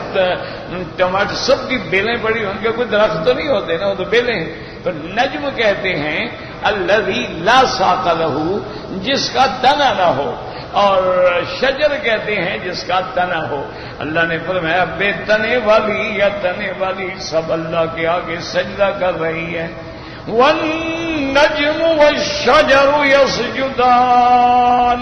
[SPEAKER 1] ٹماٹر، سب کی بیلیں پڑی ہیں. ان کے کوئی درخت تو نہیں ہوتے نا، وہ تو بیلیں ہیں. تو نجم کہتے ہیں الذی لا ساق لہ، جس کا تنا نہ ہو، اور شجر کہتے ہیں جس کا تنا ہو. اللہ نے فرمایا بے تنے والی یا تنے والی سب اللہ کے آگے سجدہ کر رہی ہے. والنجم والشجر یسجدان.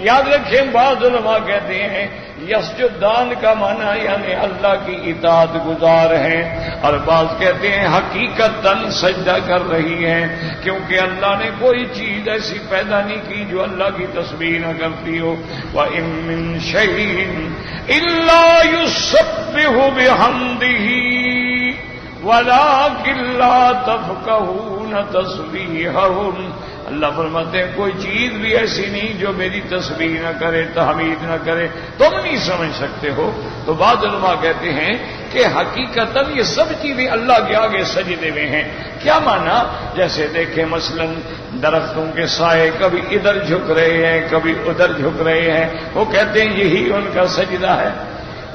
[SPEAKER 1] یاد رکھیں بعض علماء کہتے ہیں یسجدان کا معنی یعنی اللہ کی اطاعت گزار ہیں، اور بعض کہتے ہیں حقیقتاً سجدہ کر رہی ہیں، کیونکہ اللہ نے کوئی چیز ایسی پیدا نہیں کی جو اللہ کی تسبیح نہ کرتی ہو. وَإِن مِّن شَيْءٍ إِلَّا يُسَبِّحُ بِحَمْدِهِ وَلَٰكِن لَّا تَفْقَهُونَ تَسْبِيحَهُمْ. اللہ فرماتے ہیں کوئی چیز بھی ایسی نہیں جو میری تسبیح نہ کرے، تحمید نہ کرے، تم نہیں سمجھ سکتے ہو. تو بعض علماء کہتے ہیں کہ حقیقتاً یہ سب چیزیں اللہ کے آگے سجدے میں ہیں. کیا مانا؟ جیسے دیکھیں مثلا درختوں کے سائے کبھی ادھر جھک رہے ہیں، کبھی ادھر جھک رہے ہیں، وہ کہتے ہیں یہی ان کا سجدہ ہے.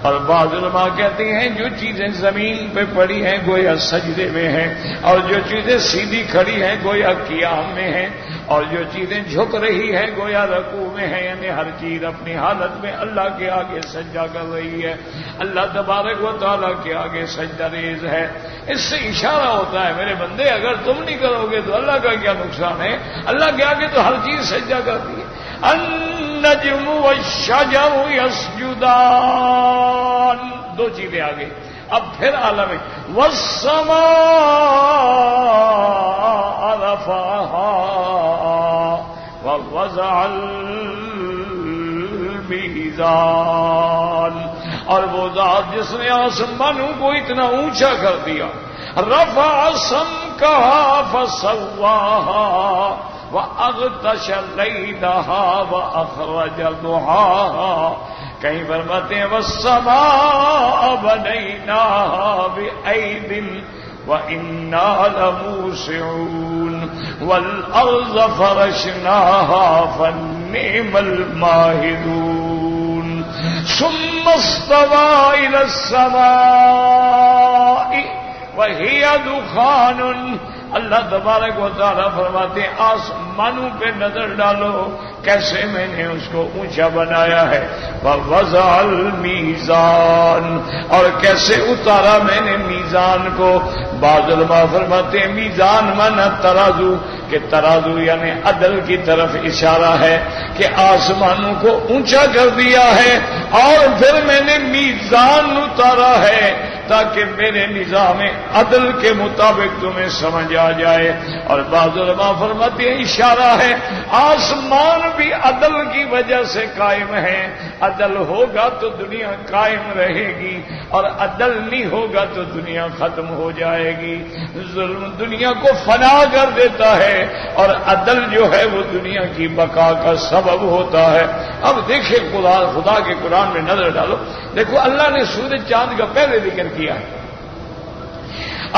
[SPEAKER 1] اور بعض علماء کہتے ہیں جو چیزیں زمین پہ پڑی ہیں گویا سجدے میں ہیں، اور جو چیزیں سیدھی کھڑی ہیں گویا قیام میں ہیں، اور جو چیزیں جھک رہی ہیں گویا رکوع میں ہیں، یعنی ہر چیز اپنی حالت میں اللہ کے آگے سجدہ کر رہی ہے، اللہ تبارک و تعالیٰ کے آگے سجدہ ریز ہے۔ اس سے اشارہ ہوتا ہے میرے بندے اگر تم نہیں کرو گے تو اللہ کا کیا نقصان ہے، اللہ کے آگے تو ہر چیز سجدہ کرتی ہے۔ النجم والشجر یسجدان، دو چیزیں آگے، اب پھر عالم ہے والسماء رفعها ووضع المیزان، اور وہ ذات جس نے آسمانوں کو اتنا اونچا کر دیا، رفع سمکها فسواها وَأَغْطَشَ لَيْلَهَا وَأَخْرَجَ ضُحَاهَا، کہیں فرماتے ہیں وَالسَّمَاءَ بَنَيْنَاهَا بِأَيْدٍ وَإِنَّا لَمُوسِعُونَ وَالْأَرْضَ فَرَشْنَاهَا فَنِعْمَ الْمَاهِدُونَ ثُمَّ اسْتَوَىٰ إِلَى السَّمَاءِ وَهِيَ دُخَانٌ، اللہ تبارک و تعالیٰ فرماتے ہیں آسمانوں پہ نظر ڈالو کیسے میں نے اس کو اونچا بنایا ہے، وَوَضَعَ الْمِيزَانَ، اور کیسے اتارا میں نے میزان کو۔ بعض علماء فرماتے ہیں میزان مانا ترازو، کہ ترازو یعنی عدل کی طرف اشارہ ہے کہ آسمانوں کو اونچا کر دیا ہے اور پھر میں نے میزان اتارا ہے تاکہ میرے نظام عدل کے مطابق تمہیں سمجھ آ جائے۔ اور بعض علماء فرماتے ہیں اشارہ ہے آسمان بھی عدل کی وجہ سے قائم ہے، عدل ہوگا تو دنیا قائم رہے گی اور عدل نہیں ہوگا تو دنیا ختم ہو جائے گی۔ ظلم دنیا کو فنا کر دیتا ہے اور عدل جو ہے وہ دنیا کی بقا کا سبب ہوتا ہے۔ اب دیکھیں خدا کے قرآن میں نظر ڈالو، دیکھو اللہ نے سورج چاند کا پہلے ذکر کیا ہے،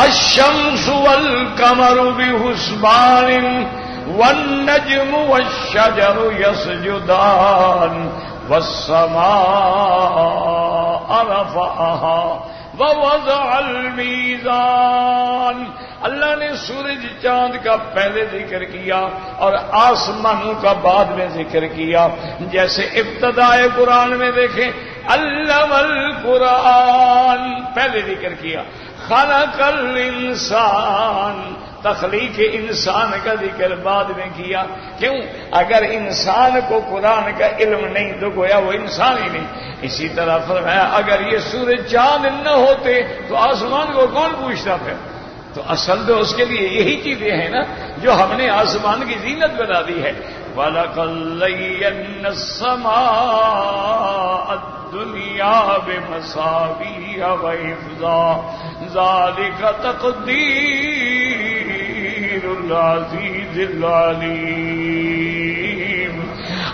[SPEAKER 1] الشمس والقمر بحسبان والنجم والشجر يسجدان والسماء رفعها ووضع المیزان۔ اللہ نے سورج چاند کا پہلے ذکر کیا اور آسمانوں کا بعد میں ذکر کیا۔ جیسے ابتدائے قرآن میں دیکھیں علم القرآن پہلے ذکر کیا، خلق الانسان تخلیق انسان کا ذکر بعد میں کیا۔ کیوں؟ اگر انسان کو قرآن کا علم نہیں تو گویا وہ انسان ہی نہیں۔ اسی طرح فرمایا اگر یہ سورج چاند نہ ہوتے تو آسمان کو کون پوچھتا پھر؟ تو اصل تو اس کے لیے یہی چیزیں ہیں نا جو ہم نے آسمان کی زینت بنا دی ہے۔ وَلَقَدْ زَيَّنَّا السَّمَاءَ الدُّنْيَا بِمَصَابِيحَ وَحِفْظًا ذَلِكَ تَقْدِيرُ الْعَزِيزِ الْعَلِيمِ۔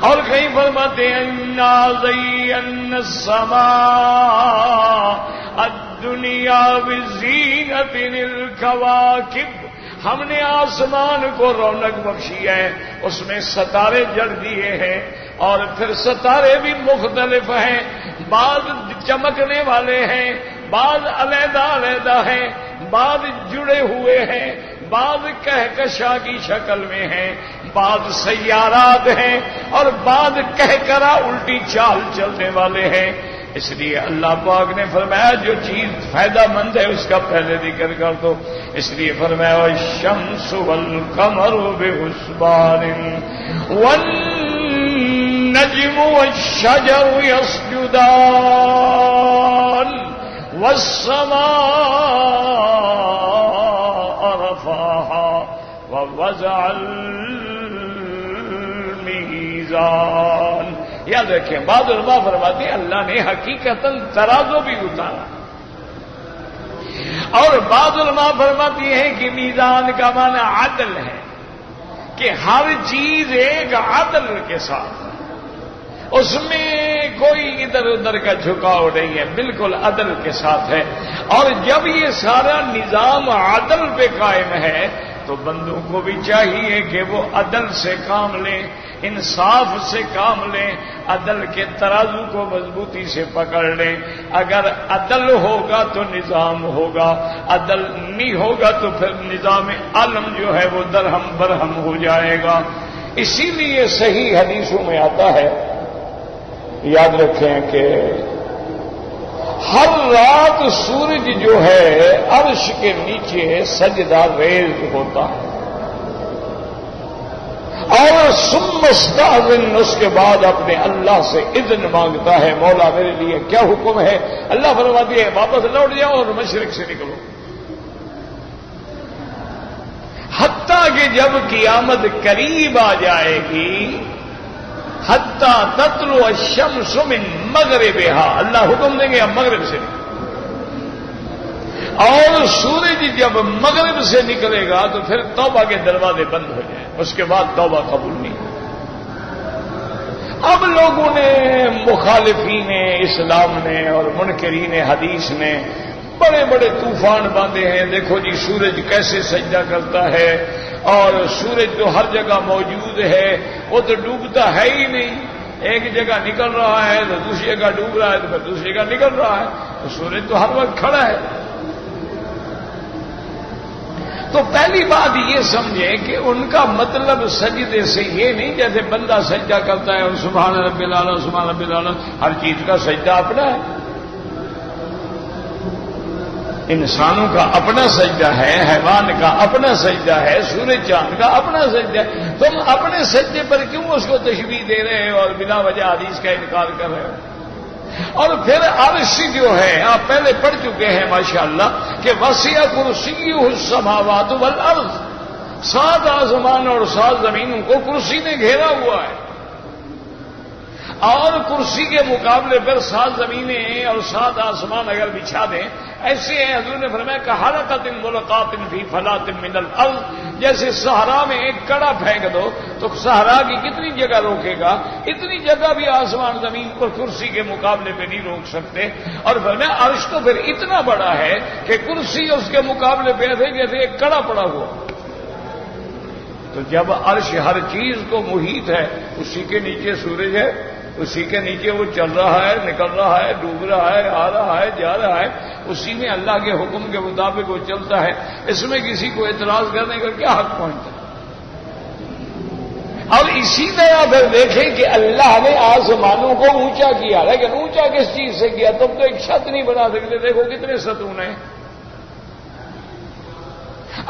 [SPEAKER 1] اور کہیں فرماتے ہیں اِنَّا زَيَّنَّا السَّمَاءَ الدُّنْيَا بِزِينَةٍ الْكَوَاكِبِ، ہم نے آسمان کو رونق بخشی ہے، اس میں ستارے جڑ دیے ہیں اور پھر ستارے بھی مختلف ہیں، بعض چمکنے والے ہیں، بعض علیحدہ علیحدہ ہیں، بعض جڑے ہوئے ہیں، بعض کہکشاں کی شکل میں ہیں، بعض سیارات ہیں اور بعض کہکرا الٹی چال چلنے والے ہیں۔ اس لیے اللہ پاک نے فرمایا جو چیز فائدہ مند ہے اس کا پہلے ذکر کر دو، اس لیے فرمایا والشمس والقمر بحسبان والنجم والشجر يسجدان والسماء رفعها ووضع المیزان۔ یاد رکھیں بعض علماء فرماتے ہیں اللہ نے حقیقتاً ترازو بھی اتارا، اور بعض علماء فرماتی ہیں کہ میزان کا معنی عدل ہے کہ ہر چیز ایک عدل کے ساتھ، اس میں کوئی ادھر ادھر کا جھکاؤ نہیں ہے، بالکل عدل کے ساتھ ہے۔ اور جب یہ سارا نظام عدل پہ قائم ہے تو بندوں کو بھی چاہیے کہ وہ عدل سے کام لیں، انصاف سے کام لیں، عدل کے ترازو کو مضبوطی سے پکڑ لیں۔ اگر عدل ہوگا تو نظام ہوگا، عدل نہیں ہوگا تو پھر نظام عالم جو ہے وہ درہم برہم ہو جائے گا۔ اسی لیے صحیح حدیثوں میں آتا ہے، یاد رکھیں کہ ہر رات سورج جو ہے عرش کے نیچے سجدہ ریز ہوتا ہے، اور ثم استأذن، اس کے بعد اپنے اللہ سے اذن مانگتا ہے، مولا میرے لیے کیا حکم ہے؟ اللہ فرماتی ہے واپس لوٹ جاؤ اور مشرق سے نکلو۔ حتیٰ کہ جب قیامت قریب آ جائے گی، حتیٰ تطلع الشمس من مغربہا، اللہ حکم دیں گے اب مغرب سے نکلو، اور سورج جب مغرب سے نکلے گا تو پھر توبہ کے دروازے بند ہو جائیں، اس کے بعد توبہ قبول نہیں۔ اب لوگوں نے، مخالفین اسلام نے اور منکرین حدیث نے بڑے بڑے طوفان باندھے ہیں، دیکھو جی سورج کیسے سجدہ کرتا ہے، اور سورج تو ہر جگہ موجود ہے، وہ تو ڈوبتا ہے ہی نہیں، ایک جگہ نکل رہا ہے تو دوسری جگہ ڈوب رہا ہے تو پھر دوسری جگہ نکل رہا ہے، تو سورج تو ہر وقت کھڑا ہے۔ تو پہلی بات یہ سمجھیں کہ ان کا مطلب سجدے سے یہ نہیں جیسے بندہ سجدہ کرتا ہے اور سبحان رب الاعلی سبحان رب الاعلی، ہر چیز کا سجدہ اپنا ہے، انسانوں کا اپنا سجدہ ہے، حیوان کا اپنا سجدہ ہے، سورج چاند کا اپنا سجدہ ہے، تم اپنے سجدے پر کیوں اس کو تشبیہ دے رہے ہو اور بلا وجہ حدیث کا انکار کر رہے ہو؟ اور پھر عرش جو ہے آپ پہلے پڑھ چکے ہیں ماشاءاللہ کہ وسع کرسیہ السماوات والارض، 7 آسمان اور 7 زمینوں کو کرسی نے گھیرا ہوا ہے، اور کرسی کے مقابلے پر 7 زمینیں اور 7 آسمان اگر بچھا دیں، ایسے ہیں حضور نے فرمایا کہ حلقۃ ملقات فی فلاۃ من الارض، جیسے صحرا میں ایک کڑا پھینک دو تو صحرا کی کتنی جگہ روکے گا، اتنی جگہ بھی آسمان زمین پر کرسی کے مقابلے پہ نہیں روک سکتے۔ اور فرمایا عرش تو پھر اتنا بڑا ہے کہ کرسی اس کے مقابلے پہ ایسے جیسے ایک کڑا پڑا ہوا۔ تو جب عرش ہر چیز کو محیط ہے، اسی کے نیچے سورج ہے، اسی کے نیچے وہ چل رہا ہے، نکل رہا ہے، ڈوب رہا ہے، آ رہا ہے، جا رہا ہے، اسی میں اللہ کے حکم کے مطابق وہ چلتا ہے، اس میں کسی کو اعتراض کرنے کا کیا حق پہنچتا ہے؟ اور اسی طرح پھر دیکھیں کہ اللہ نے آسمانوں کو اونچا کیا، لیکن اونچا کس چیز سے کیا؟ تم تو ایک چھت نہیں بنا سکتے، دیکھو کتنے ستون ہیں۔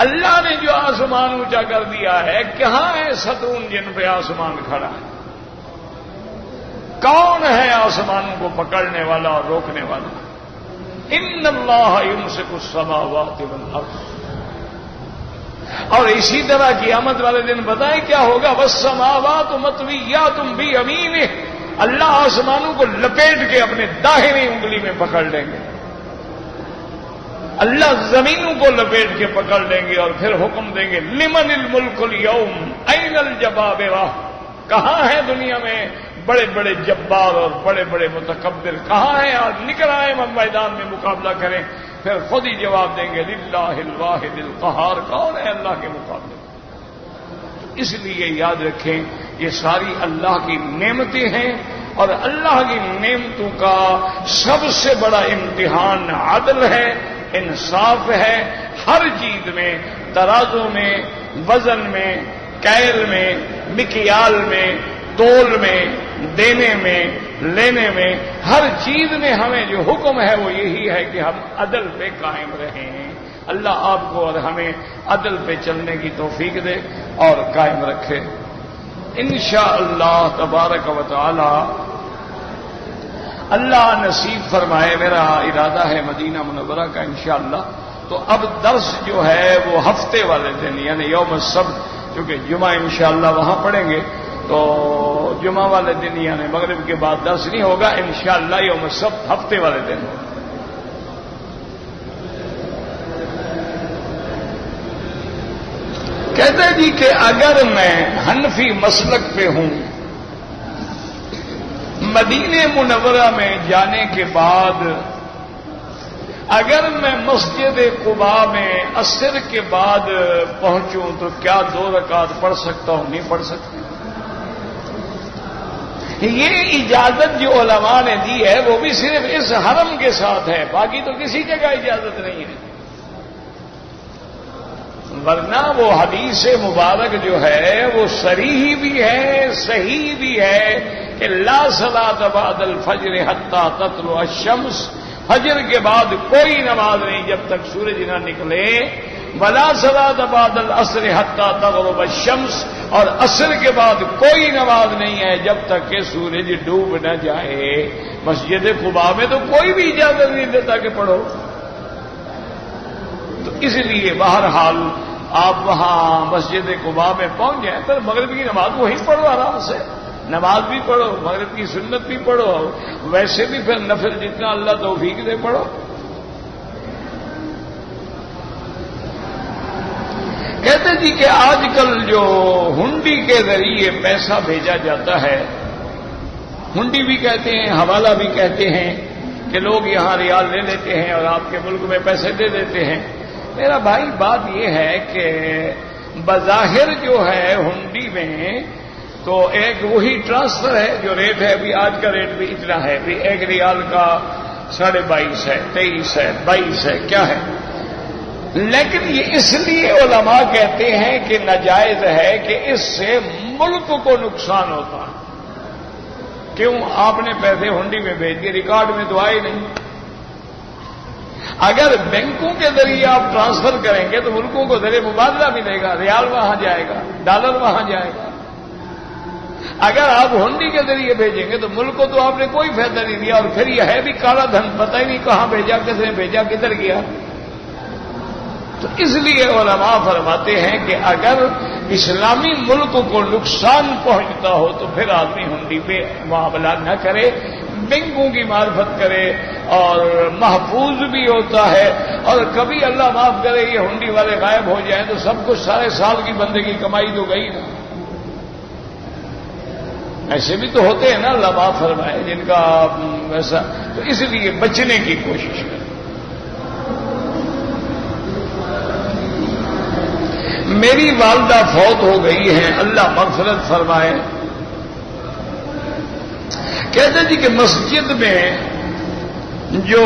[SPEAKER 1] اللہ نے جو آسمان اونچا کر دیا ہے، کہاں ہے ستون جن پہ آسمان کھڑا ہے؟ کون ہے آسمانوں کو پکڑنے والا اور روکنے والا؟ ان اللہ یمسک السماوات والارض۔ اور اسی طرح قیامت والے دن بتائیں کیا ہوگا؟ والسماوات مطویات بیمینہ، اللہ آسمانوں کو لپیٹ کے اپنے داہنی انگلی میں پکڑ لیں گے، اللہ زمینوں کو لپیٹ کے پکڑ لیں گے اور پھر حکم دیں گے لمن الملک اليوم این الجبابرہ، کہاں ہے دنیا میں بڑے بڑے جبار اور بڑے بڑے متکبر، کہاں ہیں؟ آج نکل آئے ہم میدان میں مقابلہ کریں۔ پھر خود ہی جواب دیں گے للہ الواحد القہار، کون ہے اللہ کے مقابلے؟ اس لیے یاد رکھیں یہ ساری اللہ کی نعمتیں ہیں، اور اللہ کی نعمتوں کا سب سے بڑا امتحان عدل ہے، انصاف ہے، ہر چیز میں، ترازو میں، وزن میں، کیل میں، مکیال میں، تول میں، دینے میں، لینے میں، ہر چیز میں ہمیں جو حکم ہے وہ یہی ہے کہ ہم عدل پہ قائم رہیں۔ اللہ آپ کو اور ہمیں عدل پہ چلنے کی توفیق دے اور قائم رکھے انشاءاللہ تبارک و تعالی۔ اللہ نصیب فرمائے، میرا ارادہ ہے مدینہ منورہ کا انشاءاللہ۔ تو اب درس جو ہے وہ ہفتے والے دن یعنی یوم السبت، کیونکہ جمعہ انشاءاللہ وہاں پڑھیں گے، تو جمعہ والے دن یعنی مغرب کے بعد درس نہیں ہوگا انشاءاللہ، یوم السبت ہفتے والے دن ہوگا۔ کہتے جی کہ اگر میں حنفی مسلک پہ ہوں، مدینہ منورہ میں جانے کے بعد اگر میں مسجد قباء میں عصر کے بعد پہنچوں تو کیا 2 رکعت پڑھ سکتا ہوں؟ نہیں پڑھ سکتا۔ یہ اجازت جو علماء نے دی ہے وہ بھی صرف اس حرم کے ساتھ ہے، باقی تو کسی جگہ اجازت نہیں ہے۔ ورنہ وہ حدیث مبارک جو ہے وہ صریح بھی ہے، صحیح بھی ہے کہ لا صلاۃ بعد الفجر حتی تطلع الشمس، فجر کے بعد کوئی نماز نہیں جب تک سورج نہ نکلے، ولا صلاۃ بعد العصر حتی تغرب الشمس، اور عصر کے بعد کوئی نماز نہیں ہے جب تک کہ سورج ڈوب نہ جائے۔ مسجد قباء میں تو کوئی بھی اجازت نہیں دیتا کہ پڑھو، تو اس لیے بہرحال آپ وہاں مسجد قباء میں پہنچ جائیں تو مغرب کی نماز وہیں پڑھو، آرام سے نماز بھی پڑھو، مغرب کی سنت بھی پڑھو، ویسے بھی پھر نفل جتنا اللہ توفیق دے پڑھو۔ کہتے جی کہ آج کل جو ہنڈی کے ذریعے پیسہ بھیجا جاتا ہے، ہنڈی بھی کہتے ہیں، حوالہ بھی کہتے ہیں، کہ لوگ یہاں ریال لے لیتے ہیں اور آپ کے ملک میں پیسے دے دیتے ہیں۔ میرا بھائی بات یہ ہے کہ بظاہر جو ہے ہنڈی میں تو ایک وہی ٹرانسفر ہے جو ریٹ ہے، ابھی آج کا ریٹ بھی اتنا ہے، بھی 1 ریال کا 22.5 ہے، 23 ہے، 22 ہے، کیا ہے؟ لیکن یہ اس لیے علماء کہتے ہیں کہ ناجائز ہے کہ اس سے ملک کو نقصان ہوتا ہے۔ کیوں؟ آپ نے پیسے ہنڈی میں بھیج دیے، ریکارڈ میں تو آئے نہیں۔ اگر بینکوں کے ذریعے آپ ٹرانسفر کریں گے تو ملکوں کو ذریعے مبادلہ ملے گا، ریال وہاں جائے گا، ڈالر وہاں جائے گا۔ اگر آپ ہنڈی کے ذریعے بھیجیں گے تو ملک کو تو آپ نے کوئی فائدہ نہیں دیا، اور پھر یہ ہے بھی کالا دھن، پتہ ہی نہیں کہاں بھیجا، کس نے بھیجا، کدھر گیا۔ تو اس لیے علماء فرماتے ہیں کہ اگر اسلامی ملک کو نقصان پہنچتا ہو تو پھر آدمی ہنڈی پہ معاملہ نہ کرے، بینکوں کی معرفت کرے، اور محفوظ بھی ہوتا ہے۔ اور کبھی اللہ معاف کرے یہ ہنڈی والے غائب ہو جائیں تو سب کچھ سارے سال کی بندے کی کمائی تو گئی نا۔ ایسے بھی تو ہوتے ہیں نا، اللہ معاف فرمائے، جن کا ویسا، تو اس لیے بچنے کی کوشش کریں۔ میری والدہ فوت ہو گئی ہیں، اللہ مغفرت فرمائے۔ کہتے جی کہ مسجد میں جو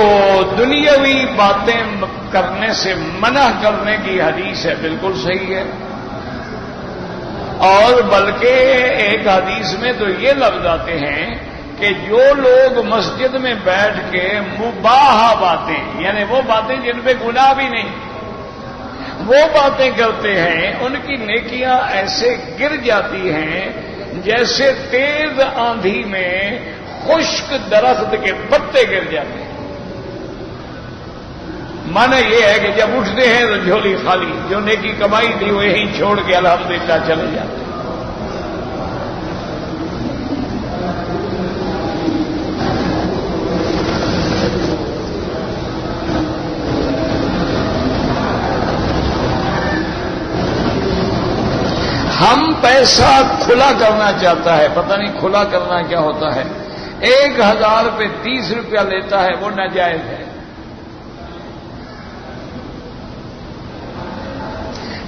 [SPEAKER 1] دنیاوی باتیں کرنے سے منع کرنے کی حدیث ہے بالکل صحیح ہے، اور بلکہ ایک حدیث میں تو یہ لفظ آتے ہیں کہ جو لوگ مسجد میں بیٹھ کے مباح باتیں، یعنی وہ باتیں جن پہ گناہ بھی نہیں، وہ باتیں کرتے ہیں، ان کی نیکیاں ایسے گر جاتی ہیں جیسے تیز آندھی میں خشک درخت کے پتے گر جاتے ہیں۔ مانا یہ ہے کہ جب اٹھتے ہیں تو جھولی خالی، جو نیکی کمائی تھی وہ یہیں چھوڑ کے الحمدللہ چلے جاتے ہیں۔ ہم پیسہ کھلا کرنا چاہتا ہے، پتہ نہیں کھلا کرنا کیا ہوتا ہے، 1000 پہ 30 روپیہ لیتا ہے، وہ ناجائز ہے۔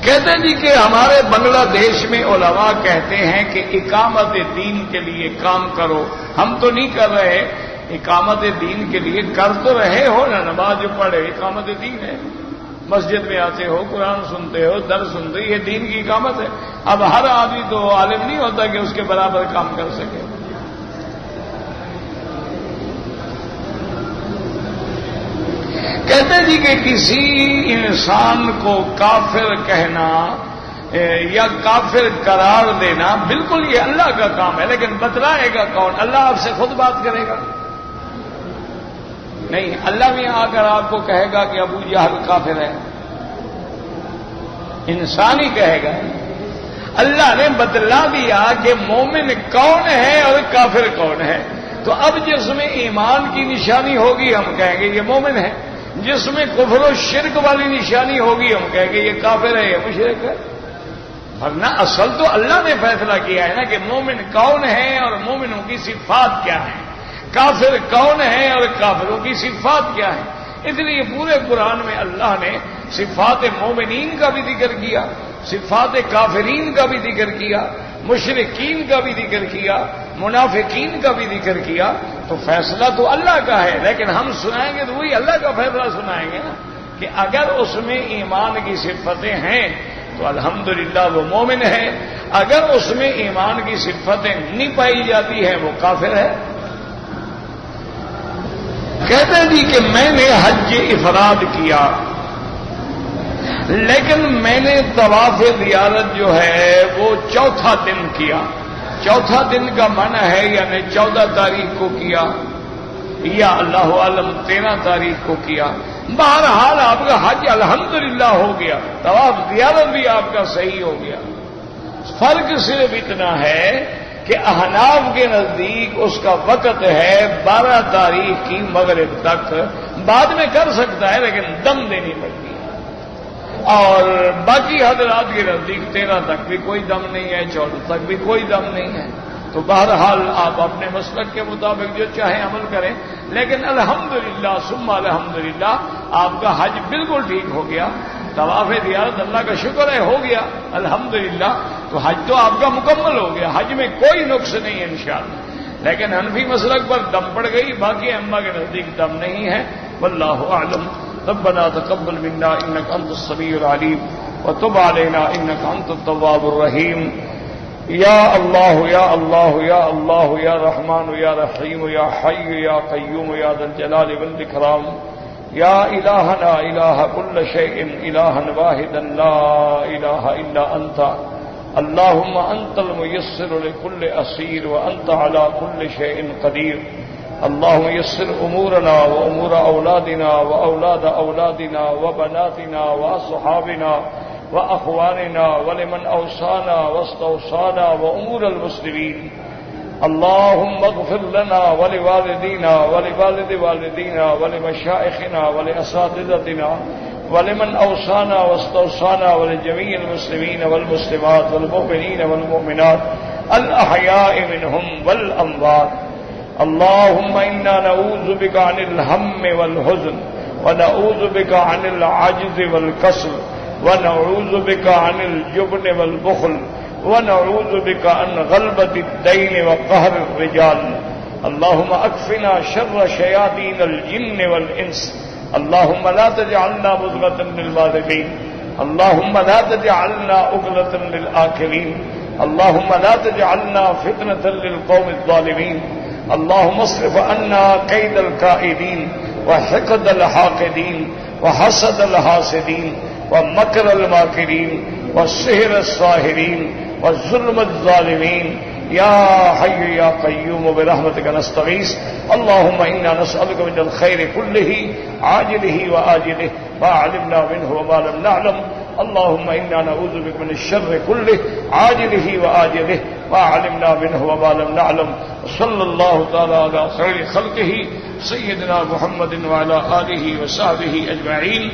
[SPEAKER 1] کہتے جی کہ ہمارے بنگلہ دیش میں علماء کہتے ہیں کہ اقامت دین کے لیے کام کرو، ہم تو نہیں کر رہے، اقامت دین کے لیے کر تو رہے ہو نا، نماز جو پڑھے اقامت دین ہے، مسجد میں آتے ہو، قرآن سنتے ہو، درس سنتے ہو، یہ دین کی اقامت ہے۔ اب ہر آدمی تو عالم نہیں ہوتا کہ اس کے برابر کام کر سکے۔ کہتے جی کہ کسی انسان کو کافر کہنا یا کافر قرار دینا بالکل یہ اللہ کا کام ہے، لیکن بتلائے گا کون؟ اللہ آپ سے خود بات کرے گا؟ نہیں، اللہ بھی آ کر آپ کو کہے گا کہ ابو جہل کافر ہے، انسان ہی کہے گا۔ اللہ نے بتلا دیا کہ مومن کون ہے اور کافر کون ہے، تو اب جس میں ایمان کی نشانی ہوگی ہم کہیں گے یہ مومن ہے، جس میں کفر و شرک والی نشانی ہوگی ہم کہیں گے یہ کافر ہے، یہ مشرک ہے۔ ورنہ اصل تو اللہ نے فیصلہ کیا ہے نا کہ مومن کون ہے اور مومنوں کی صفات کیا ہے، کافر کون ہے اور کافروں کی صفات کیا ہے۔ اس لیے پورے قرآن میں اللہ نے صفات مومنین کا بھی ذکر کیا، صفات کافرین کا بھی ذکر کیا، مشرکین کا بھی ذکر کیا، منافقین کا بھی ذکر کیا. تو فیصلہ تو اللہ کا ہے، لیکن ہم سنائیں گے تو وہی اللہ کا فیصلہ سنائیں گے نا، کہ اگر اس میں ایمان کی صفتیں ہیں تو الحمدللہ وہ مومن ہے، اگر اس میں ایمان کی صفتیں نہیں پائی جاتی ہیں وہ کافر ہے. کہتے ہیں جی کہ میں نے حج افراد کیا، لیکن میں نے طواف زیارت جو ہے وہ چوتھا دن کیا. چوتھا دن کا معنی ہے یعنی 14 تاریخ کو کیا یا اللہ عالم 13 تاریخ کو کیا. بہرحال آپ کا حج الحمدللہ ہو گیا، طواف زیارت بھی آپ کا صحیح ہو گیا. فرق صرف اتنا ہے کہ احناف کے نزدیک اس کا وقت ہے 12 تاریخ کی مغرب تک، بعد میں کر سکتا ہے لیکن دم دینی پڑتی ہے. اور باقی حضرات کے نزدیک 13 تک بھی کوئی دم نہیں ہے، 14 تک بھی کوئی دم نہیں ہے. تو بہرحال آپ اپنے مسلک کے مطابق جو چاہیں عمل کریں، لیکن الحمدللہ ثم الحمدللہ آپ کا حج بالکل ٹھیک ہو گیا. طواف زیارت اللہ کا شکر ہے ہو گیا الحمدللہ، تو حج تو آپ کا مکمل ہو گیا، حج میں کوئی نقص نہیں ہے انشاءاللہ. لیکن حنفی مسلک پر دم پڑ گئی، باقی ائمہ کے نزدیک دم نہیں ہے. واللہ اعلم. ربنا تقبل منا انك انت السميع العليم وتب علينا انك انت التواب الرحيم. یا اللہ یا اللہ یا اللہ یا رحمان یا رحیم یا حی یا قیوم یا ذا الجلال والاکرام. یا الہنا الہ کل شیء الہا واحدا لا الہ الا انت. اللہم انت المیسر لکل اسیر وانت علی کل شیء قدیر. اللہم یسر امورنا وامور اولادنا واولاد اولادنا وبناتنا واصحابنا واخواننا ولمن اوصانا واستوصانا وامور المسلمین. اللهم اغفر لنا ولوالدينا ولوالد والدينا ولمشائخنا ولأساتذتنا ولمن أوصانا واستوصانا ولجميع المسلمين والمسلمات والمؤمنين والمؤمنات الأحياء منهم والأموات. اللهم إنا نعوذ بك عن الهم والحزن ونعوذ بك عن العجز والكسل ونعوذ بك عن الجبن والبخل ونعوذ بك عن غلبة الدين وقهر الرجال. اللهم اكفنا شر شياطين الجن والإنس. اللهم لا تجعلنا مضغة للظالمين. اللهم لا تجعلنا عقلة للآكلين. اللهم لا تجعلنا فتنة للقوم الظالمين. اللهم اصرف عنا كيد الكائدين وحقد الحاقدين وحسد الحاسدين ومكر الماكرين والسحر الساحرين والظلم الظالمين. یا حی یا قیوم برحمتک نستغیث. اللهم انا نسألك من الخير كله عاجله وآجله ما علمنا منه وما لم نعلم. اللهم انا نعوذ بك من الشر كله عاجله وآجله ما علمنا منه وما لم نعلم. صلی اللہ تعالی علی خیر خلقه سیدنا محمد وعلى آله وصحبه اجمعین.